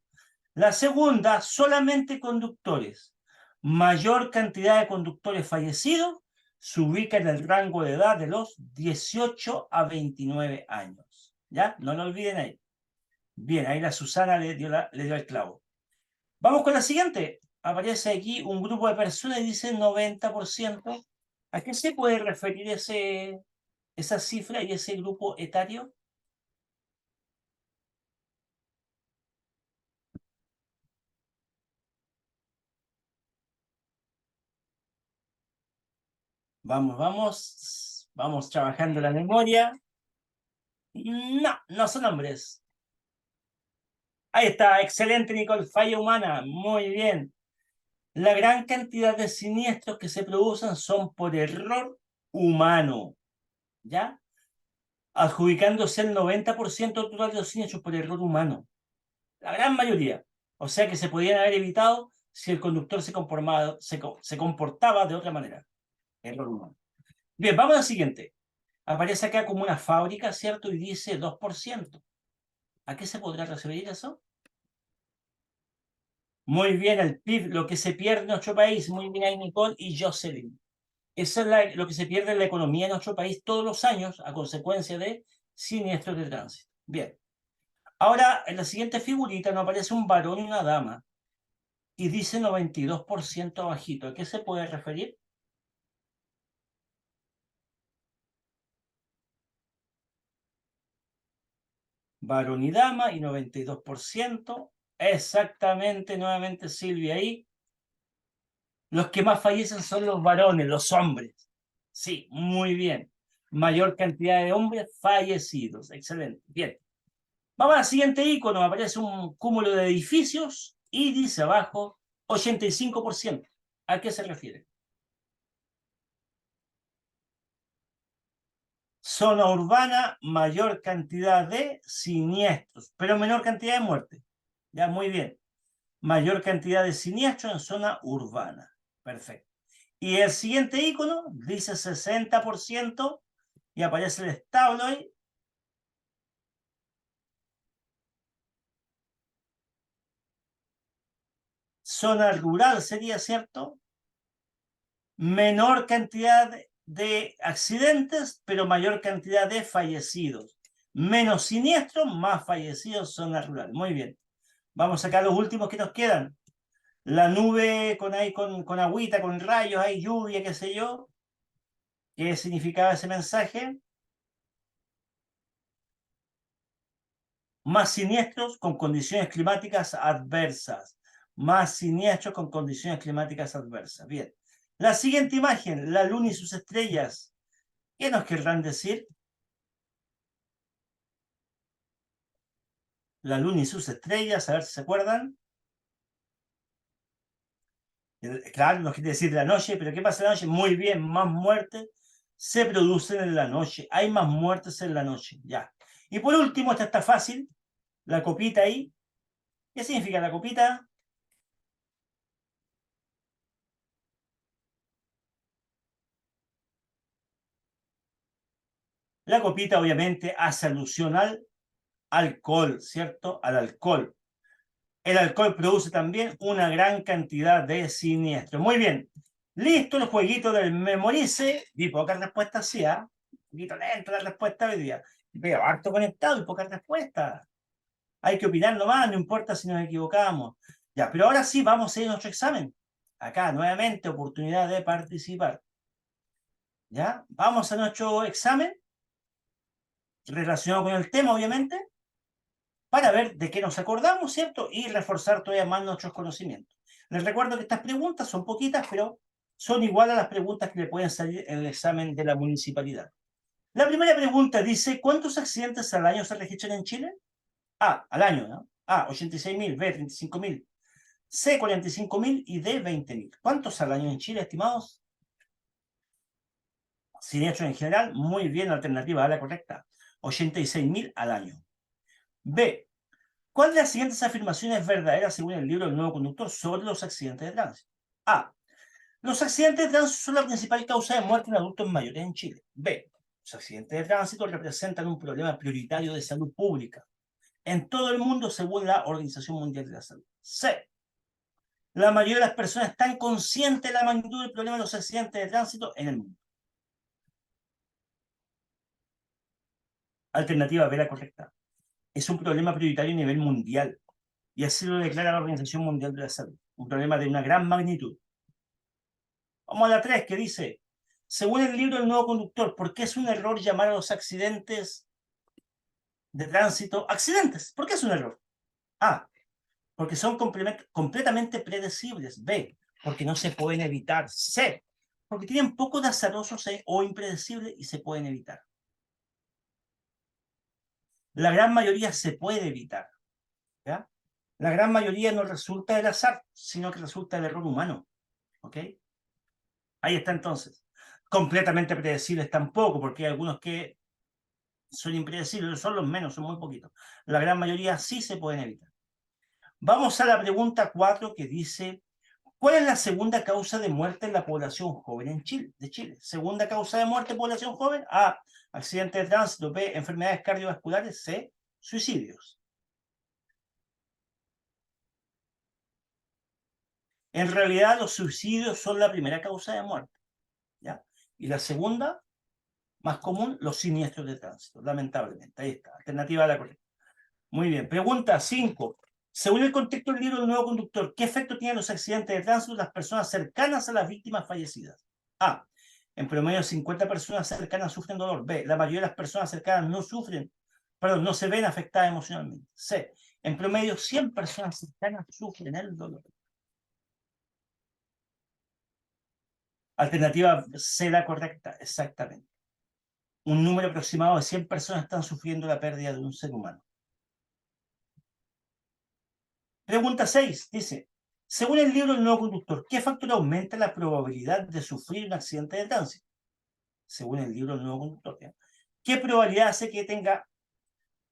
La segunda, solamente conductores. Mayor cantidad de conductores fallecidos se ubica en el rango de edad de los 18 a 29 años. ¿Ya? No lo olviden ahí. Bien, ahí la Susana le dio el clavo. Vamos con la siguiente. Aparece aquí un grupo de personas y dice 90%. ¿A qué se puede referir esa cifra y ese grupo etario? Vamos, vamos. Vamos trabajando la memoria. No, no son hombres. Ahí está, excelente, Nicole. Falla humana. Muy bien. La gran cantidad de siniestros que se producen son por error humano. ¿Ya? Adjudicándose el 90% total de los siniestros por error humano. La gran mayoría. O sea que se podían haber evitado si el conductor se comportaba de otra manera. Error humano. Bien, vamos al siguiente. Aparece acá como una fábrica, ¿cierto? Y dice 2%. ¿A qué se podrá referir eso? Muy bien, el PIB, lo que se pierde en nuestro país. Muy bien ahí, Nicole y Jocelyn. Eso es lo que se pierde en la economía de nuestro país todos los años a consecuencia de siniestros de tránsito. Bien. Ahora, en la siguiente figurita nos aparece un varón y una dama y dice 92% abajito. ¿A qué se puede referir? Varón y dama y 92%. Exactamente, nuevamente Silvia ahí. Los que más fallecen son los varones, los hombres. Sí, muy bien. Mayor cantidad de hombres fallecidos. Excelente. Bien. Vamos al siguiente icono. Me aparece un cúmulo de edificios y dice abajo 85%. ¿A qué se refiere? Zona urbana, mayor cantidad de siniestros, pero menor cantidad de muertes. Ya, muy bien. Mayor cantidad de siniestros en zona urbana. Perfecto. Y el siguiente icono dice 60% y aparece el establo ahí. Zona rural sería, ¿cierto? Menor cantidad de accidentes, pero mayor cantidad de fallecidos. Menos siniestros, más fallecidos, zona rural. Muy bien. Vamos a sacar los últimos que nos quedan. La nube con agüita, con rayos, hay lluvia, qué sé yo. ¿Qué significaba ese mensaje? Más siniestros con condiciones climáticas adversas. Más siniestros con condiciones climáticas adversas. Bien. La siguiente imagen, la luna y sus estrellas. ¿Qué nos querrán decir? La luna y sus estrellas, a ver si se acuerdan. Claro, nos quiere decir la noche, pero ¿qué pasa en la noche? Muy bien, más muertes se producen en la noche. Hay más muertes en la noche, ya. Y por último, esta está fácil, la copita ahí. ¿Qué significa la copita? La copita obviamente hace alusión al alcohol, ¿cierto? Al alcohol. El alcohol produce también una gran cantidad de siniestros. Muy bien. Listo el jueguito del memorice. Vi pocas respuestas, sí, ¿ah? Un poquito lento la respuesta hoy día. Veo harto conectado y pocas respuestas. Hay que opinar nomás, no importa si nos equivocamos. Ya, pero ahora sí, vamos a ir a nuestro examen. Acá, nuevamente, oportunidad de participar. ¿Ya? Vamos a nuestro examen, relacionado con el tema, obviamente, para ver de qué nos acordamos, ¿cierto? Y reforzar todavía más nuestros conocimientos. Les recuerdo que estas preguntas son poquitas, pero son iguales a las preguntas que le pueden salir en el examen de la municipalidad. La primera pregunta dice, ¿cuántos accidentes al año se registran en Chile? A, al año, ¿no? A, 86.000, B, 35.000, C, 45.000 y D, 20.000. ¿Cuántos al año en Chile, estimados? Siniestros en general, muy bien, alternativa A la correcta. 86.000 al año. B, ¿cuál de las siguientes afirmaciones es verdadera según el libro del nuevo conductor sobre los accidentes de tránsito? A, los accidentes de tránsito son la principal causa de muerte en adultos mayores en Chile. B, los accidentes de tránsito representan un problema prioritario de salud pública en todo el mundo según la Organización Mundial de la Salud. C, la mayoría de las personas están conscientes de la magnitud del problema de los accidentes de tránsito en el mundo. Alternativa B, la correcta. Es un problema prioritario a nivel mundial y así lo declara la Organización Mundial de la Salud. Un problema de una gran magnitud. Vamos a la 3, que dice, según el libro del nuevo conductor, ¿por qué es un error llamar a los accidentes de tránsito accidentes? ¿Por qué es un error? A, porque son completamente predecibles. B, porque no se pueden evitar. C, porque tienen poco de azarosos o impredecibles y se pueden evitar. La gran mayoría se puede evitar. ¿Ya? La gran mayoría no resulta del azar, sino que resulta del error humano. ¿Ok? Ahí está entonces. Completamente predecibles tampoco, porque hay algunos que son impredecibles, son los menos, son muy poquitos. La gran mayoría sí se pueden evitar. Vamos a la pregunta 4 que dice, ¿cuál es la segunda causa de muerte en la población joven en Chile, de Chile? Segunda causa de muerte en población joven, A, accidentes de tránsito, B, enfermedades cardiovasculares, C, suicidios. En realidad los suicidios son la primera causa de muerte, ¿ya? Y la segunda, más común, los siniestros de tránsito, lamentablemente. Ahí está, alternativa a la correcta. Muy bien. Pregunta 5. Según el contexto del libro del nuevo conductor, ¿qué efecto tienen los accidentes de tránsito en las personas cercanas a las víctimas fallecidas? A. En promedio, 50 personas cercanas sufren dolor. B. La mayoría de las personas cercanas no se ven afectadas emocionalmente. C. En promedio, 100 personas cercanas sufren el dolor. Alternativa C, la correcta, exactamente. Un número aproximado de 100 personas están sufriendo la pérdida de un ser humano. Pregunta 6, dice, según el libro El nuevo conductor, ¿qué factor aumenta la probabilidad de sufrir un accidente de tránsito? Según el libro El nuevo conductor, ¿ya? ¿Qué probabilidad hace que tenga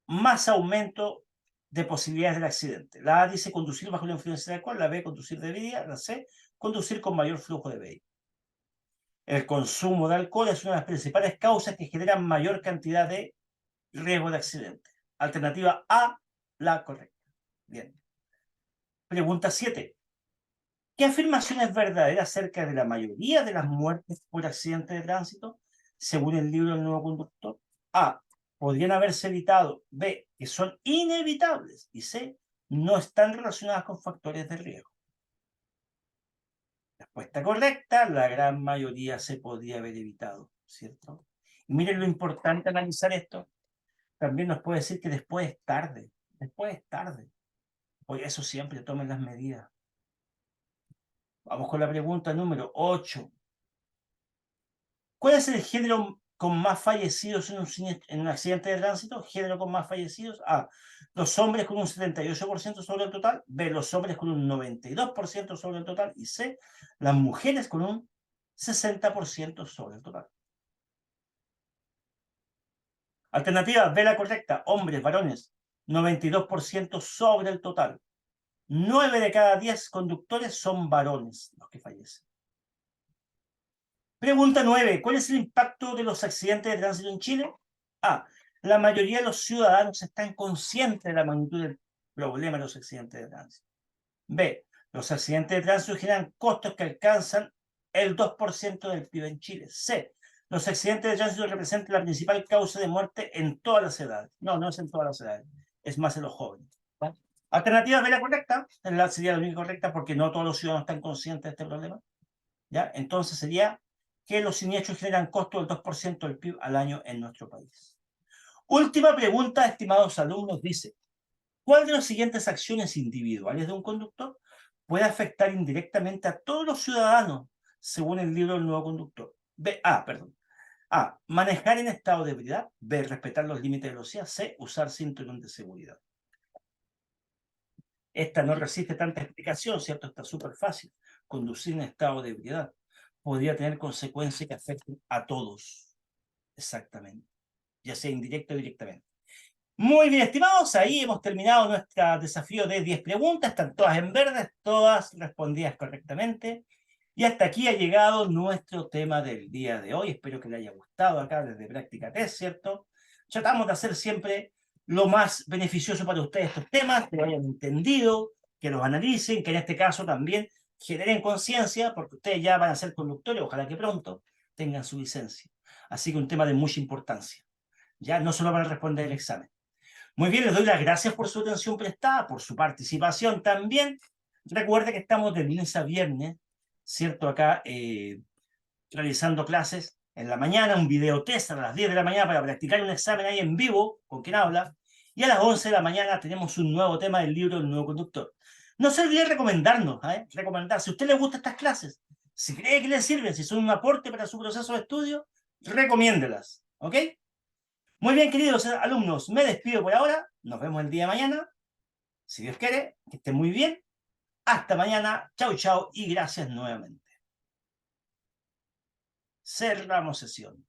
más aumento de posibilidades del accidente? La A dice conducir bajo la influencia del alcohol, la B conducir de bebida, la C conducir con mayor flujo de vehículos. El consumo de alcohol es una de las principales causas que generan mayor cantidad de riesgo de accidente. Alternativa A, la correcta. Bien. Pregunta 7. ¿Qué afirmación es verdadera acerca de la mayoría de las muertes por accidentes de tránsito, según el libro del nuevo conductor? A, podrían haberse evitado. B, que son inevitables. Y C, no están relacionadas con factores de riesgo. Respuesta correcta, la gran mayoría se podría haber evitado, ¿cierto? Y miren lo importante de analizar esto. También nos puede decir que después es tarde. Después es tarde. Por eso siempre tomen las medidas. Vamos con la pregunta número 8. ¿Cuál es el género con más fallecidos en un accidente de tránsito? Género con más fallecidos. A, los hombres con un 78% sobre el total. B, los hombres con un 92% sobre el total. Y C, las mujeres con un 60% sobre el total. Alternativa B, la correcta. Hombres, varones, 92% sobre el total. 9 de cada 10 conductores son varones los que fallecen. Pregunta 9. ¿Cuál es el impacto de los accidentes de tránsito en Chile? A. La mayoría de los ciudadanos están conscientes de la magnitud del problema de los accidentes de tránsito. B. Los accidentes de tránsito generan costos que alcanzan el 2% del PIB en Chile. C. Los accidentes de tránsito representan la principal causa de muerte en todas las edades. No, no es en todas las edades. Es más en los jóvenes. ¿Vale? Alternativa B, la correcta. Sería la única correcta porque no todos los ciudadanos están conscientes de este problema. ¿Ya? Entonces sería que los siniestros generan costos del 2% del PIB al año en nuestro país. Última pregunta, estimados alumnos, dice: ¿cuál de las siguientes acciones individuales de un conductor puede afectar indirectamente a todos los ciudadanos, según el libro del nuevo conductor? A. Manejar en estado de ebriedad. B. Respetar los límites de velocidad. C. Usar cinturón de seguridad. Esta no resiste tanta explicación, ¿cierto? Está súper fácil. Conducir en estado de ebriedad podría tener consecuencias que afecten a todos. Exactamente. Ya sea indirecto o directamente. Muy bien, estimados, ahí hemos terminado nuestro desafío de 10 preguntas. Están todas en verde, todas respondidas correctamente. Y hasta aquí ha llegado nuestro tema del día de hoy. Espero que les haya gustado acá desde Práctica Test, ¿cierto? Tratamos de hacer siempre lo más beneficioso para ustedes estos temas, que lo hayan entendido, que los analicen, que en este caso también generen conciencia, porque ustedes ya van a ser conductores, ojalá que pronto tengan su licencia. Así que un tema de mucha importancia. Ya no solo para responder el examen. Muy bien, les doy las gracias por su atención prestada, por su participación también. Recuerde que estamos de lunes a viernes, ¿cierto? Acá realizando clases en la mañana, un video test a las 10 de la mañana para practicar un examen ahí en vivo, con quien habla. Y a las 11 de la mañana tenemos un nuevo tema del libro El Nuevo Conductor. No se olvide recomendarnos, recomendar. Si a usted le gustan estas clases, si cree que le sirven, si son un aporte para su proceso de estudio, recomiéndelas, ¿ok? Muy bien, queridos alumnos, me despido por ahora. Nos vemos el día de mañana. Si Dios quiere, que estén muy bien. Hasta mañana. Chau, chau y gracias nuevamente. Cerramos sesión.